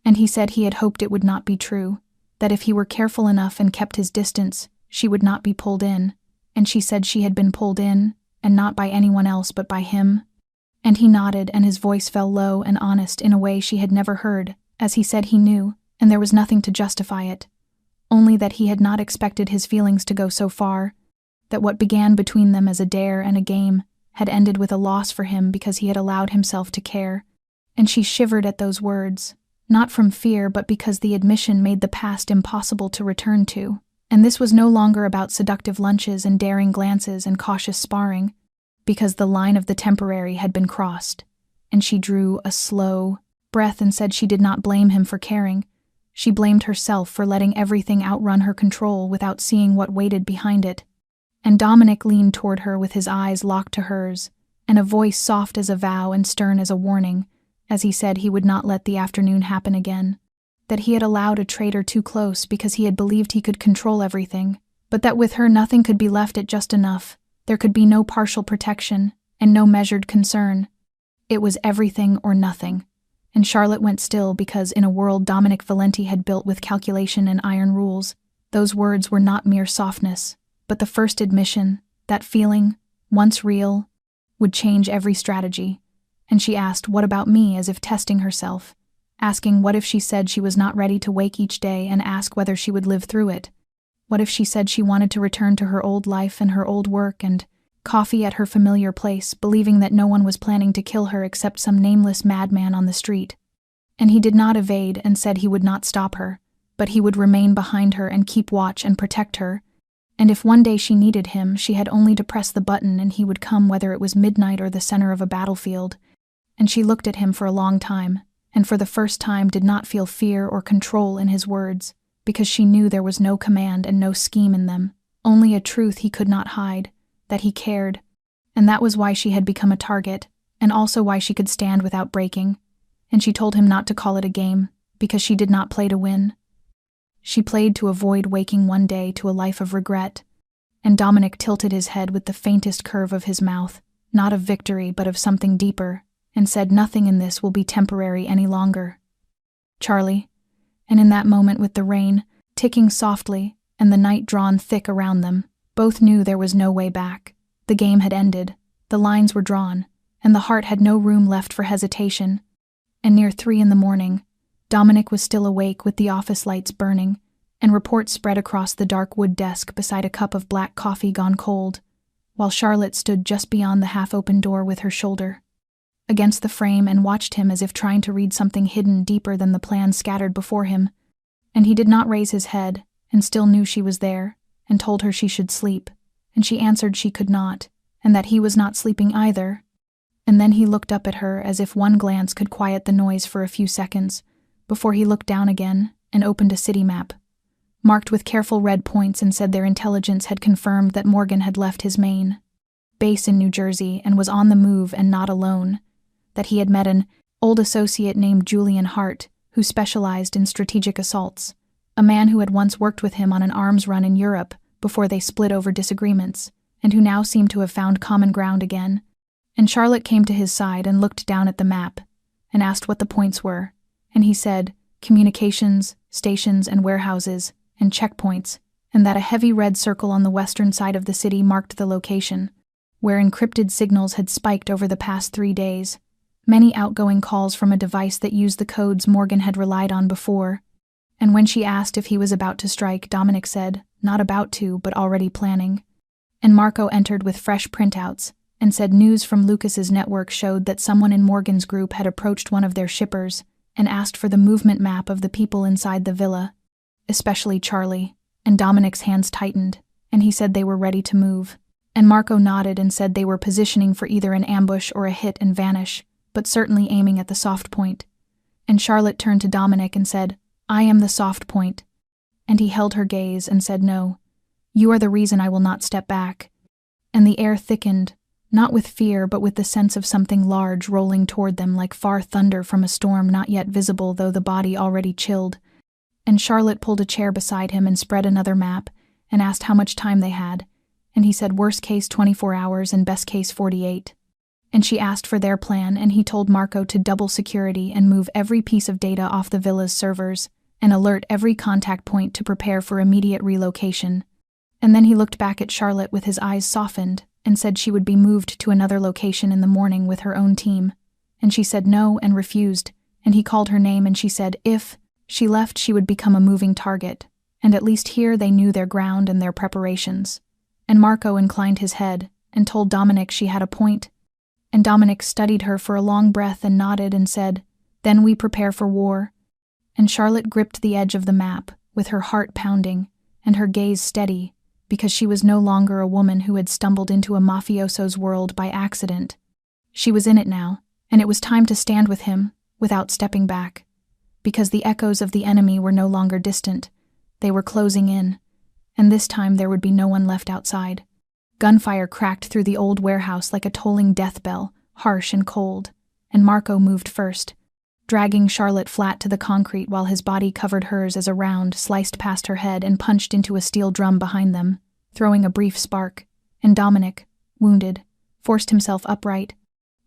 and he said he had hoped it would not be true, that if he were careful enough and kept his distance, she would not be pulled in, and she said she had been pulled in, and not by anyone else but by him. And he nodded, and his voice fell low and honest in a way she had never heard, as he said he knew, and there was nothing to justify it, only that he had not expected his feelings to go so far, that what began between them as a dare and a game had ended with a loss for him because he had allowed himself to care. And she shivered at those words, not from fear but because the admission made the past impossible to return to, and this was no longer about seductive lunches and daring glances and cautious sparring, because the line of the temporary had been crossed, and she drew a slow breath and said she did not blame him for caring. She blamed herself for letting everything outrun her control without seeing what waited behind it. And Dominic leaned toward her with his eyes locked to hers, and a voice soft as a vow and stern as a warning, as he said he would not let the afternoon happen again, that he had allowed a traitor too close because he had believed he could control everything, but that with her nothing could be left at just enough. There could be no partial protection, and no measured concern. It was everything or nothing. And Charlotte went still because in a world Dominic Valenti had built with calculation and iron rules, those words were not mere softness, but the first admission, that feeling, once real, would change every strategy. And she asked, "What about me?" as if testing herself, asking what if she said she was not ready to wake each day and ask whether she would live through it. What if she said she wanted to return to her old life and her old work and coffee at her familiar place, believing that no one was planning to kill her except some nameless madman on the street? And he did not evade and said he would not stop her, but he would remain behind her and keep watch and protect her. And if one day she needed him, she had only to press the button and he would come whether it was midnight or the center of a battlefield. And she looked at him for a long time, and for the first time did not feel fear or control in his words, because she knew there was no command and no scheme in them, only a truth he could not hide, that he cared. And that was why she had become a target, and also why she could stand without breaking. And she told him not to call it a game, because she did not play to win. She played to avoid waking one day to a life of regret. And Dominic tilted his head with the faintest curve of his mouth, not of victory but of something deeper, and said nothing in this will be temporary any longer. Charlie. And in that moment, with the rain ticking softly and the night drawn thick around them, both knew there was no way back. The game had ended, the lines were drawn, and the heart had no room left for hesitation. And near 3 a.m, Dominic was still awake with the office lights burning, and reports spread across the dark wood desk beside a cup of black coffee gone cold, while Charlotte stood just beyond the half-open door with her shoulder against the frame and watched him as if trying to read something hidden deeper than the plan scattered before him. And he did not raise his head, and still knew she was there, and told her she should sleep, and she answered she could not, and that he was not sleeping either. And then he looked up at her as if one glance could quiet the noise for a few seconds, before he looked down again and opened a city map, marked with careful red points, and said their intelligence had confirmed that Morgan had left his main base in New Jersey and was on the move and not alone, that he had met an old associate named Julian Hart, who specialized in strategic assaults, a man who had once worked with him on an arms run in Europe before they split over disagreements, and who now seemed to have found common ground again. And Charlotte came to his side and looked down at the map, and asked what the points were, and he said, communications, stations and warehouses, and checkpoints, and that a heavy red circle on the western side of the city marked the location, where encrypted signals had spiked over the past 3 days, many outgoing calls from a device that used the codes Morgan had relied on before. And when she asked if he was about to strike, Dominic said, not about to, but already planning. And Marco entered with fresh printouts, and said news from Lucas's network showed that someone in Morgan's group had approached one of their shippers, and asked for the movement map of the people inside the villa, especially Charlie, and Dominic's hands tightened, and he said they were ready to move. And Marco nodded and said they were positioning for either an ambush or a hit and vanish, but certainly aiming at the soft point. And Charlotte turned to Dominic and said, "I am the soft point." And he held her gaze and said, "No, you are the reason I will not step back." And the air thickened, not with fear but with the sense of something large rolling toward them like far thunder from a storm not yet visible though the body already chilled. And Charlotte pulled a chair beside him and spread another map and asked how much time they had, and he said worst case 24 hours and best case 48. And she asked for their plan, and he told Marco to double security and move every piece of data off the villa's servers and alert every contact point to prepare for immediate relocation. And then he looked back at Charlotte with his eyes softened and said she would be moved to another location in the morning with her own team. And she said no and refused, and he called her name and she said if she left she would become a moving target, and at least here they knew their ground and their preparations. And Marco inclined his head and told Dominic she had a point. And Dominic studied her for a long breath and nodded and said, "Then we prepare for war." And Charlotte gripped the edge of the map, with her heart pounding, and her gaze steady, because she was no longer a woman who had stumbled into a mafioso's world by accident. She was in it now, and it was time to stand with him, without stepping back. Because the echoes of the enemy were no longer distant, they were closing in, and this time there would be no one left outside. Gunfire cracked through the old warehouse like a tolling death bell, harsh and cold, and Marco moved first, dragging Charlotte flat to the concrete while his body covered hers as a round sliced past her head and punched into a steel drum behind them, throwing a brief spark, and Dominic, wounded, forced himself upright,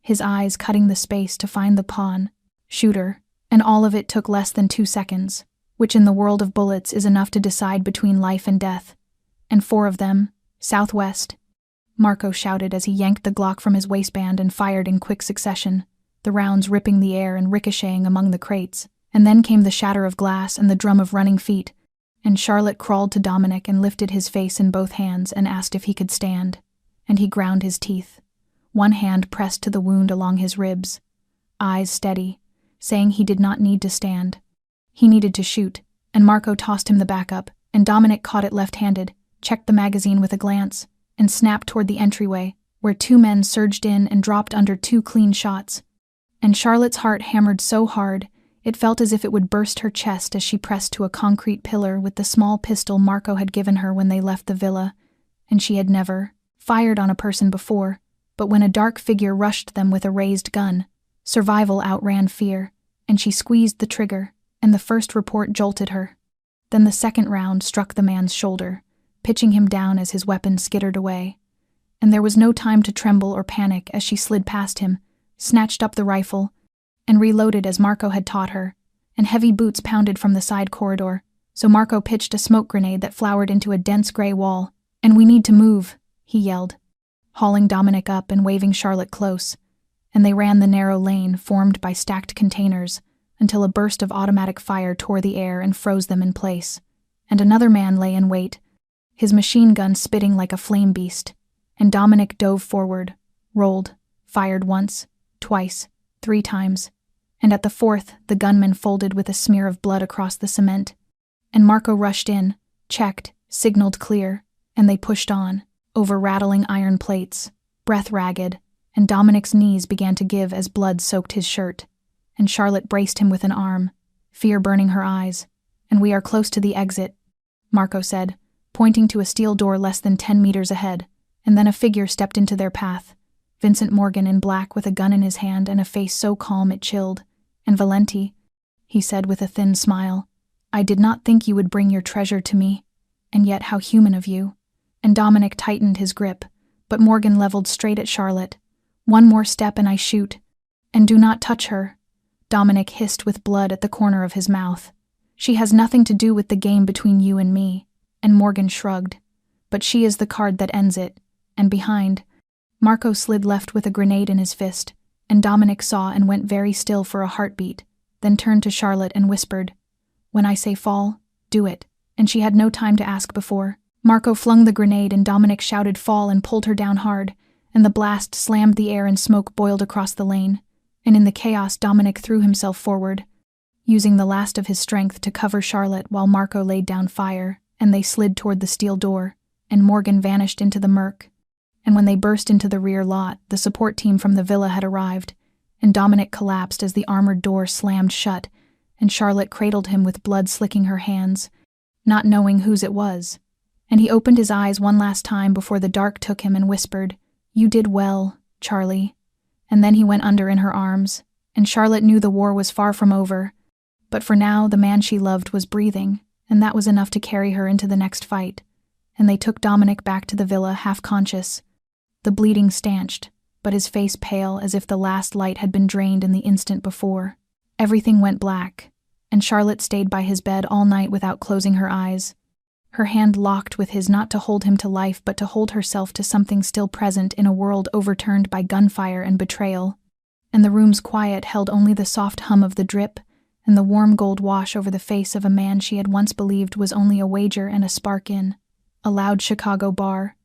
his eyes cutting the space to find the pawn, shooter, and all of it took less than 2 seconds, which in the world of bullets is enough to decide between life and death. And 4 of them, southwest. Marco shouted as he yanked the Glock from his waistband and fired in quick succession, the rounds ripping the air and ricocheting among the crates, and then came the shatter of glass and the drum of running feet, and Charlotte crawled to Dominic and lifted his face in both hands and asked if he could stand, and he ground his teeth, one hand pressed to the wound along his ribs, eyes steady, saying he did not need to stand. He needed to shoot, and Marco tossed him the backup, and Dominic caught it left-handed, checked the magazine with a glance, and snapped toward the entryway, where 2 men surged in and dropped under 2 clean shots. And Charlotte's heart hammered so hard, it felt as if it would burst her chest as she pressed to a concrete pillar with the small pistol Marco had given her when they left the villa, and she had never fired on a person before, but when a dark figure rushed them with a raised gun, survival outran fear, and she squeezed the trigger, and the first report jolted her. Then the second round struck the man's shoulder, pitching him down as his weapon skittered away. And there was no time to tremble or panic as she slid past him, snatched up the rifle, and reloaded as Marco had taught her, and heavy boots pounded from the side corridor, so Marco pitched a smoke grenade that flowered into a dense gray wall. "And we need to move," he yelled, hauling Dominic up and waving Charlotte close, and they ran the narrow lane formed by stacked containers until a burst of automatic fire tore the air and froze them in place, and another man lay in wait, his machine gun spitting like a flame beast, and Dominic dove forward, rolled, fired once, twice, 3 times, and at the 4th the gunman folded with a smear of blood across the cement, and Marco rushed in, checked, signaled clear, and they pushed on, over rattling iron plates, breath ragged, and Dominic's knees began to give as blood soaked his shirt, and Charlotte braced him with an arm, fear burning her eyes. "And we are close to the exit," Marco said, pointing to a steel door less than 10 meters ahead, and then a figure stepped into their path, Vincent Morgan in black with a gun in his hand and a face so calm it chilled. "And Valenti," he said with a thin smile, "I did not think you would bring your treasure to me, and yet how human of you." And Dominic tightened his grip, but Morgan leveled straight at Charlotte. "One more step and I shoot. And do not touch her," Dominic hissed with blood at the corner of his mouth. "She has nothing to do with the game between you and me," and Morgan shrugged. "But she is the card that ends it." And behind, Marco slid left with a grenade in his fist, and Dominic saw and went very still for a heartbeat, then turned to Charlotte and whispered, "When I say fall, do it." And she had no time to ask before. Marco flung the grenade and Dominic shouted fall and pulled her down hard, and the blast slammed the air and smoke boiled across the lane, and in the chaos Dominic threw himself forward, using the last of his strength to cover Charlotte while Marco laid down fire, and they slid toward the steel door, and Morgan vanished into the murk. And when they burst into the rear lot, the support team from the villa had arrived, and Dominic collapsed as the armored door slammed shut, and Charlotte cradled him with blood slicking her hands, not knowing whose it was. And he opened his eyes one last time before the dark took him and whispered, "You did well, Charlie." And then he went under in her arms, and Charlotte knew the war was far from over. But for now, the man she loved was breathing, and that was enough to carry her into the next fight. And they took Dominic back to the villa half-conscious. The bleeding stanched, but his face pale as if the last light had been drained in the instant before. Everything went black, and Charlotte stayed by his bed all night without closing her eyes. Her hand locked with his, not to hold him to life but to hold herself to something still present in a world overturned by gunfire and betrayal. And the room's quiet held only the soft hum of the drip and the warm gold wash over the face of a man she had once believed was only a wager and a spark in a loud Chicago bar.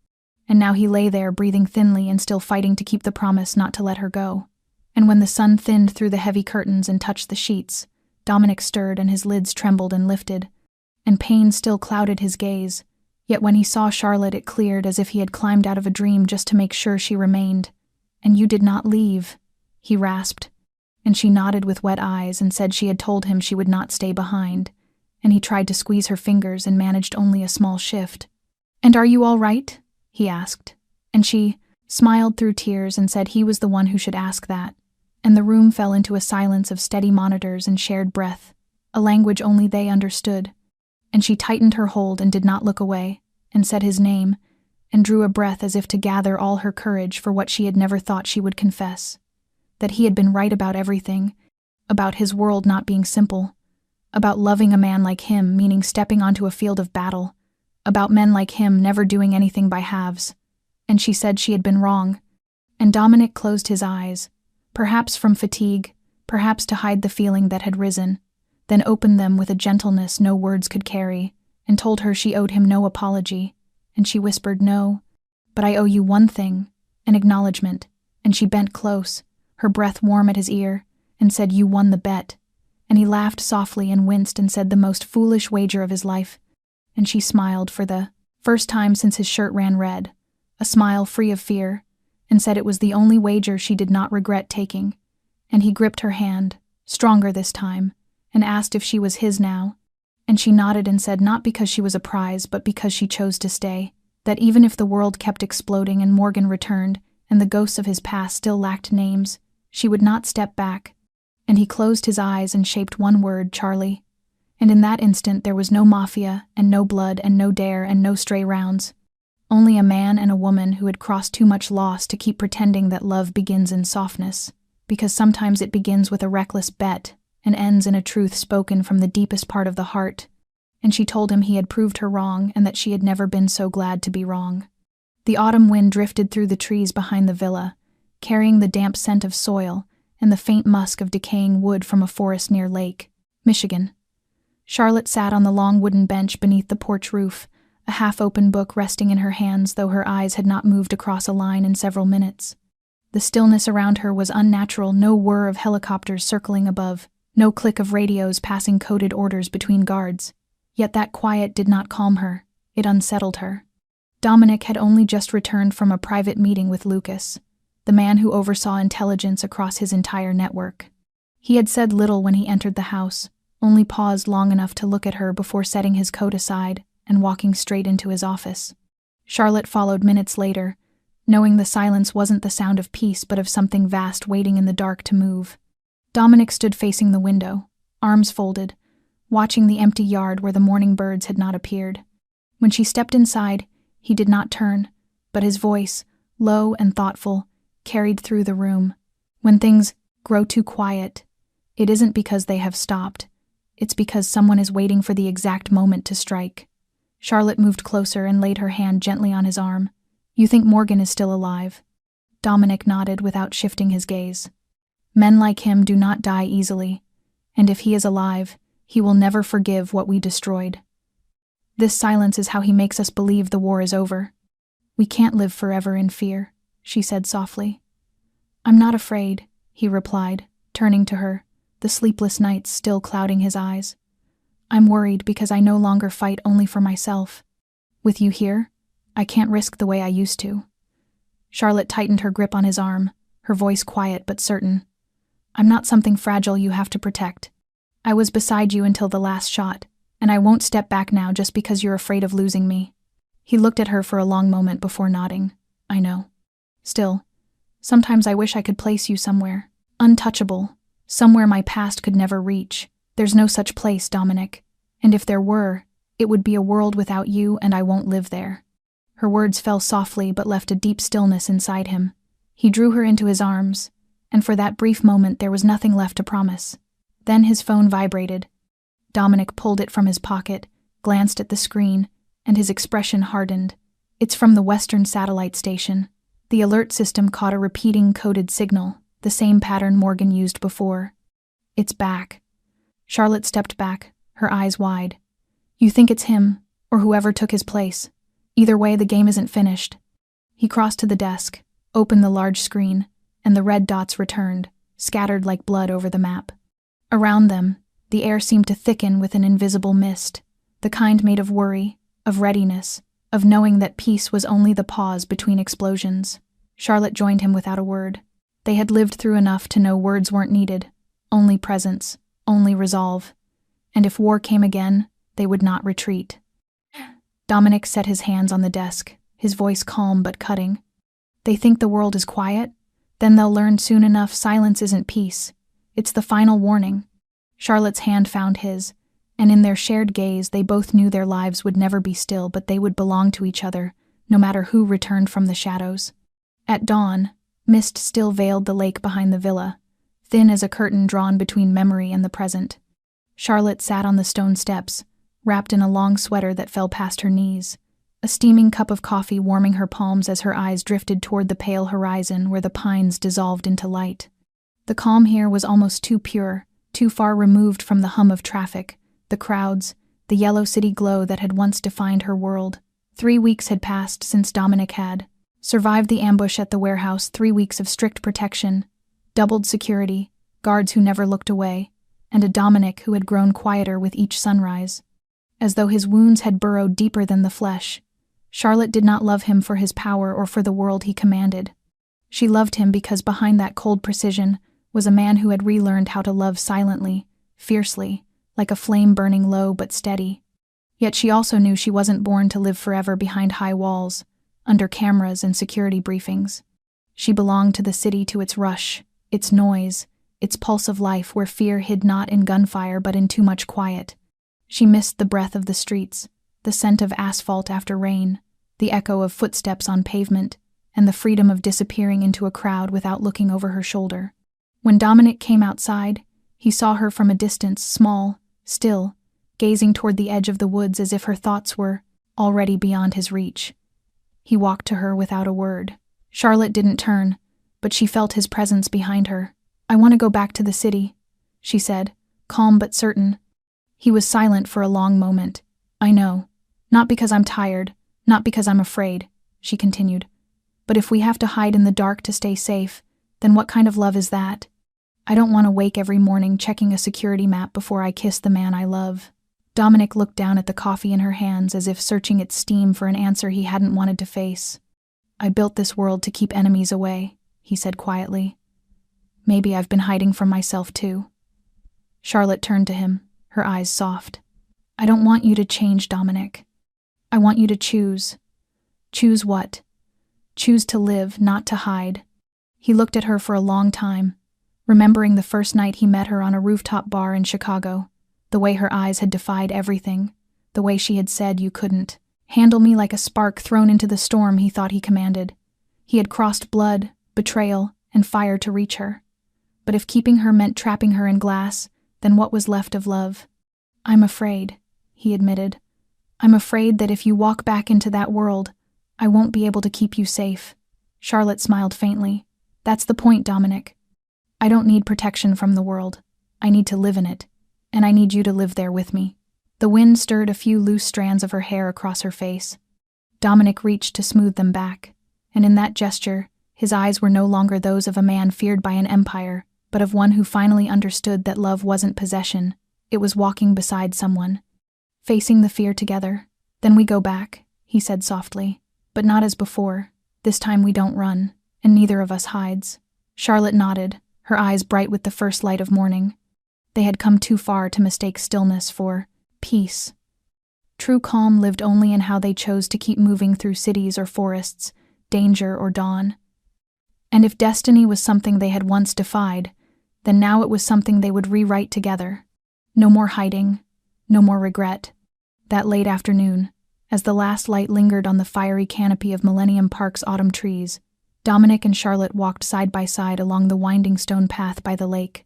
And now he lay there breathing thinly and still fighting to keep the promise not to let her go. And when the sun thinned through the heavy curtains and touched the sheets, Dominic stirred and his lids trembled and lifted, and pain still clouded his gaze. Yet when he saw Charlotte, it cleared as if he had climbed out of a dream just to make sure she remained. "And you did not leave," he rasped. And she nodded with wet eyes and said she had told him she would not stay behind, and he tried to squeeze her fingers and managed only a small shift. "And are you all right?" he asked, and she smiled through tears and said he was the one who should ask that. And the room fell into a silence of steady monitors and shared breath, a language only they understood. And she tightened her hold and did not look away, and said his name, and drew a breath as if to gather all her courage for what she had never thought she would confess. That he had been right about everything, about his world not being simple, about loving a man like him meaning stepping onto a field of battle, about men like him never doing anything by halves. And she said she had been wrong. And Dominic closed his eyes, perhaps from fatigue, perhaps to hide the feeling that had risen, then opened them with a gentleness no words could carry, and told her she owed him no apology. And she whispered, "No, but I owe you one thing, an acknowledgement." And she bent close, her breath warm at his ear, and said, "You won the bet." And he laughed softly and winced and said the most foolish wager of his life. And she smiled for the first time since his shirt ran red, a smile free of fear, and said it was the only wager she did not regret taking. And he gripped her hand, stronger this time, and asked if she was his now. And she nodded and said not because she was a prize but because she chose to stay, that even if the world kept exploding and Morgan returned and the ghosts of his past still lacked names, she would not step back. And he closed his eyes and shaped one word, Charlie. And in that instant there was no Mafia, and no blood, and no dare, and no stray rounds. Only a man and a woman who had crossed too much loss to keep pretending that love begins in softness, because sometimes it begins with a reckless bet and ends in a truth spoken from the deepest part of the heart. And she told him he had proved her wrong and that she had never been so glad to be wrong. The autumn wind drifted through the trees behind the villa, carrying the damp scent of soil and the faint musk of decaying wood from a forest near Lake, Michigan. Charlotte sat on the long wooden bench beneath the porch roof, a half-open book resting in her hands, though her eyes had not moved across a line in several minutes. The stillness around her was unnatural, no whir of helicopters circling above, no click of radios passing coded orders between guards. Yet that quiet did not calm her, it unsettled her. Dominic had only just returned from a private meeting with Lucas, the man who oversaw intelligence across his entire network. He had said little when he entered the house, only paused long enough to look at her before setting his coat aside and walking straight into his office. Charlotte followed minutes later, knowing the silence wasn't the sound of peace but of something vast waiting in the dark to move. Dominic stood facing the window, arms folded, watching the empty yard where the morning birds had not appeared. When she stepped inside, he did not turn, but his voice, low and thoughtful, carried through the room. When things grow too quiet, it isn't because they have stopped. It's because someone is waiting for the exact moment to strike. Charlotte moved closer and laid her hand gently on his arm. "You think Morgan is still alive?" Dominic nodded without shifting his gaze. "Men like him do not die easily, and if he is alive, he will never forgive what we destroyed. This silence is how he makes us believe the war is over. We can't live forever in fear," she said softly. "I'm not afraid," he replied, turning to her, the sleepless nights still clouding his eyes. I'm worried because I no longer fight only for myself. With you here, I can't risk the way I used to. Charlotte tightened her grip on his arm, her voice quiet but certain. I'm not something fragile you have to protect. I was beside you until the last shot, and I won't step back now just because you're afraid of losing me. He looked at her for a long moment before nodding. I know. Still, sometimes I wish I could place you somewhere, untouchable, somewhere my past could never reach. There's no such place, Dominic. And if there were, it would be a world without you, and I won't live there. Her words fell softly but left a deep stillness inside him. He drew her into his arms, and for that brief moment there was nothing left to promise. Then his phone vibrated. Dominic pulled it from his pocket, glanced at the screen, and his expression hardened. It's from the Western satellite station. The alert system caught a repeating coded signal, the same pattern Morgan used before. It's back. Charlotte stepped back, her eyes wide. You think it's him, or whoever took his place. Either way, the game isn't finished. He crossed to the desk, opened the large screen, and the red dots returned, scattered like blood over the map. Around them, the air seemed to thicken with an invisible mist, the kind made of worry, of readiness, of knowing that peace was only the pause between explosions. Charlotte joined him without a word. They had lived through enough to know words weren't needed, only presence, only resolve. And if war came again, they would not retreat. Dominic set his hands on the desk, his voice calm but cutting. They think the world is quiet? Then they'll learn soon enough silence isn't peace. It's the final warning. Charlotte's hand found his, and in their shared gaze they both knew their lives would never be still, but they would belong to each other, no matter who returned from the shadows. At dawn, mist still veiled the lake behind the villa, thin as a curtain drawn between memory and the present. Charlotte sat on the stone steps, wrapped in a long sweater that fell past her knees, a steaming cup of coffee warming her palms as her eyes drifted toward the pale horizon where the pines dissolved into light. The calm here was almost too pure, too far removed from the hum of traffic, the crowds, the yellow city glow that had once defined her world. 3 weeks had passed since Dominic had survived the ambush at the warehouse, 3 weeks of strict protection, doubled security, guards who never looked away, and a Dominic who had grown quieter with each sunrise. As though his wounds had burrowed deeper than the flesh, Charlotte did not love him for his power or for the world he commanded. She loved him because behind that cold precision was a man who had relearned how to love silently, fiercely, like a flame burning low but steady. Yet she also knew she wasn't born to live forever behind high walls, under cameras and security briefings. She belonged to the city, to its rush, its noise, its pulse of life where fear hid not in gunfire but in too much quiet. She missed the breath of the streets, the scent of asphalt after rain, the echo of footsteps on pavement, and the freedom of disappearing into a crowd without looking over her shoulder. When Dominic came outside, he saw her from a distance, small, still, gazing toward the edge of the woods as if her thoughts were already beyond his reach. He walked to her without a word. Charlotte didn't turn, but she felt his presence behind her. I want to go back to the city, she said, calm but certain. He was silent for a long moment. I know. Not because I'm tired, not because I'm afraid, she continued. But if we have to hide in the dark to stay safe, then what kind of love is that? I don't want to wake every morning checking a security map before I kiss the man I love. Dominic looked down at the coffee in her hands as if searching its steam for an answer he hadn't wanted to face. I built this world to keep enemies away, he said quietly. Maybe I've been hiding from myself too. Charlotte turned to him, her eyes soft. I don't want you to change, Dominic. I want you to choose. Choose what? Choose to live, not to hide. He looked at her for a long time, remembering the first night he met her on a rooftop bar in Chicago, the way her eyes had defied everything, the way she had said you couldn't. Handle me like a spark thrown into the storm, he thought he commanded. He had crossed blood, betrayal, and fire to reach her. But if keeping her meant trapping her in glass, then what was left of love? I'm afraid, he admitted. I'm afraid that if you walk back into that world, I won't be able to keep you safe. Charlotte smiled faintly. That's the point, Dominic. I don't need protection from the world. I need to live in it, and I need you to live there with me. The wind stirred a few loose strands of her hair across her face. Dominic reached to smooth them back, and in that gesture, his eyes were no longer those of a man feared by an empire, but of one who finally understood that love wasn't possession, it was walking beside someone. Facing the fear together. Then we go back, he said softly. But not as before. This time we don't run, and neither of us hides. Charlotte nodded, her eyes bright with the first light of morning. They had come too far to mistake stillness for peace. True calm lived only in how they chose to keep moving through cities or forests, danger or dawn. And if destiny was something they had once defied, then now it was something they would rewrite together. No more hiding, no more regret. That late afternoon, as the last light lingered on the fiery canopy of Millennium Park's autumn trees, Dominic and Charlotte walked side by side along the winding stone path by the lake.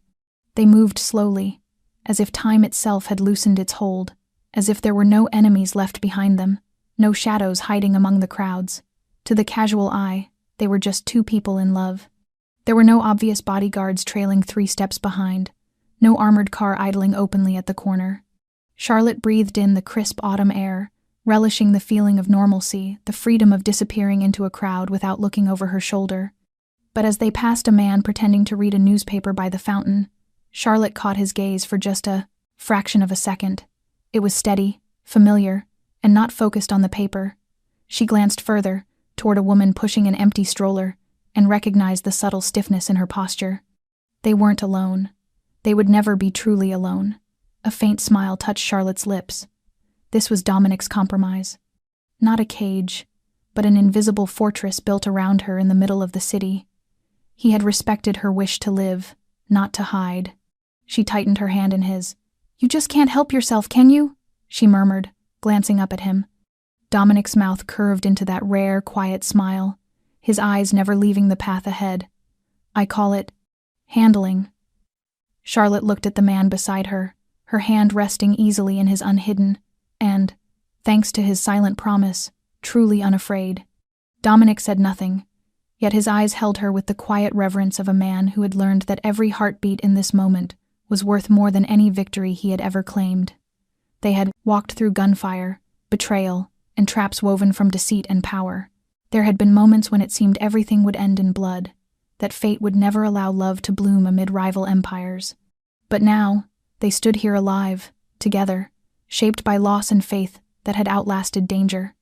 They moved slowly, as if time itself had loosened its hold, as if there were no enemies left behind them, no shadows hiding among the crowds. To the casual eye, they were just two people in love. There were no obvious bodyguards trailing 3 steps behind, no armored car idling openly at the corner. Charlotte breathed in the crisp autumn air, relishing the feeling of normalcy, the freedom of disappearing into a crowd without looking over her shoulder. But as they passed a man pretending to read a newspaper by the fountain, Charlotte caught his gaze for just a fraction of a second. It was steady, familiar, and not focused on the paper. She glanced further, toward a woman pushing an empty stroller, and recognized the subtle stiffness in her posture. They weren't alone. They would never be truly alone. A faint smile touched Charlotte's lips. This was Dominic's compromise. Not a cage, but an invisible fortress built around her in the middle of the city. He had respected her wish to live, not to hide. She tightened her hand in his. "You just can't help yourself, can you?" she murmured, glancing up at him. Dominic's mouth curved into that rare, quiet smile, his eyes never leaving the path ahead. "I call it handling." Charlotte looked at the man beside her, her hand resting easily in his unhidden, and, thanks to his silent promise, truly unafraid. Dominic said nothing, yet his eyes held her with the quiet reverence of a man who had learned that every heartbeat in this moment was worth more than any victory he had ever claimed. They had walked through gunfire, betrayal, and traps woven from deceit and power. There had been moments when it seemed everything would end in blood, that fate would never allow love to bloom amid rival empires. But now, they stood here alive, together, shaped by loss and faith that had outlasted danger.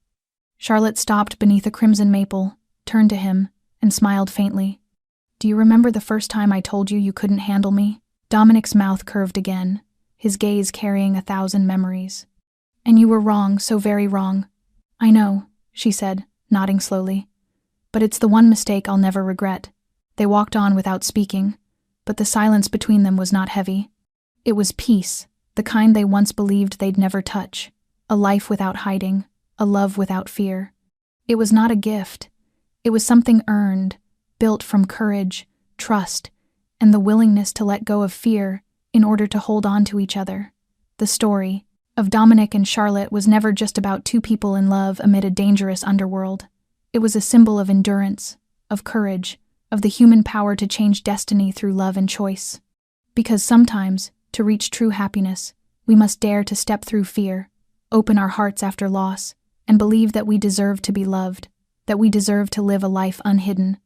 Charlotte stopped beneath a crimson maple, turned to him, and smiled faintly. "Do you remember the first time I told you you couldn't handle me?" Dominic's mouth curved again, his gaze carrying 1,000 memories. "And you were wrong, so very wrong." "I know," she said, nodding slowly. "But it's the one mistake I'll never regret." They walked on without speaking, but the silence between them was not heavy. It was peace, the kind they once believed they'd never touch, a life without hiding, a love without fear. It was not a gift. It was something earned, built from courage, trust, and the willingness to let go of fear in order to hold on to each other. The story of Dominic and Charlotte was never just about two people in love amid a dangerous underworld. It was a symbol of endurance, of courage, of the human power to change destiny through love and choice. Because sometimes, to reach true happiness, we must dare to step through fear, open our hearts after loss, and believe that we deserve to be loved, that we deserve to live a life unhidden,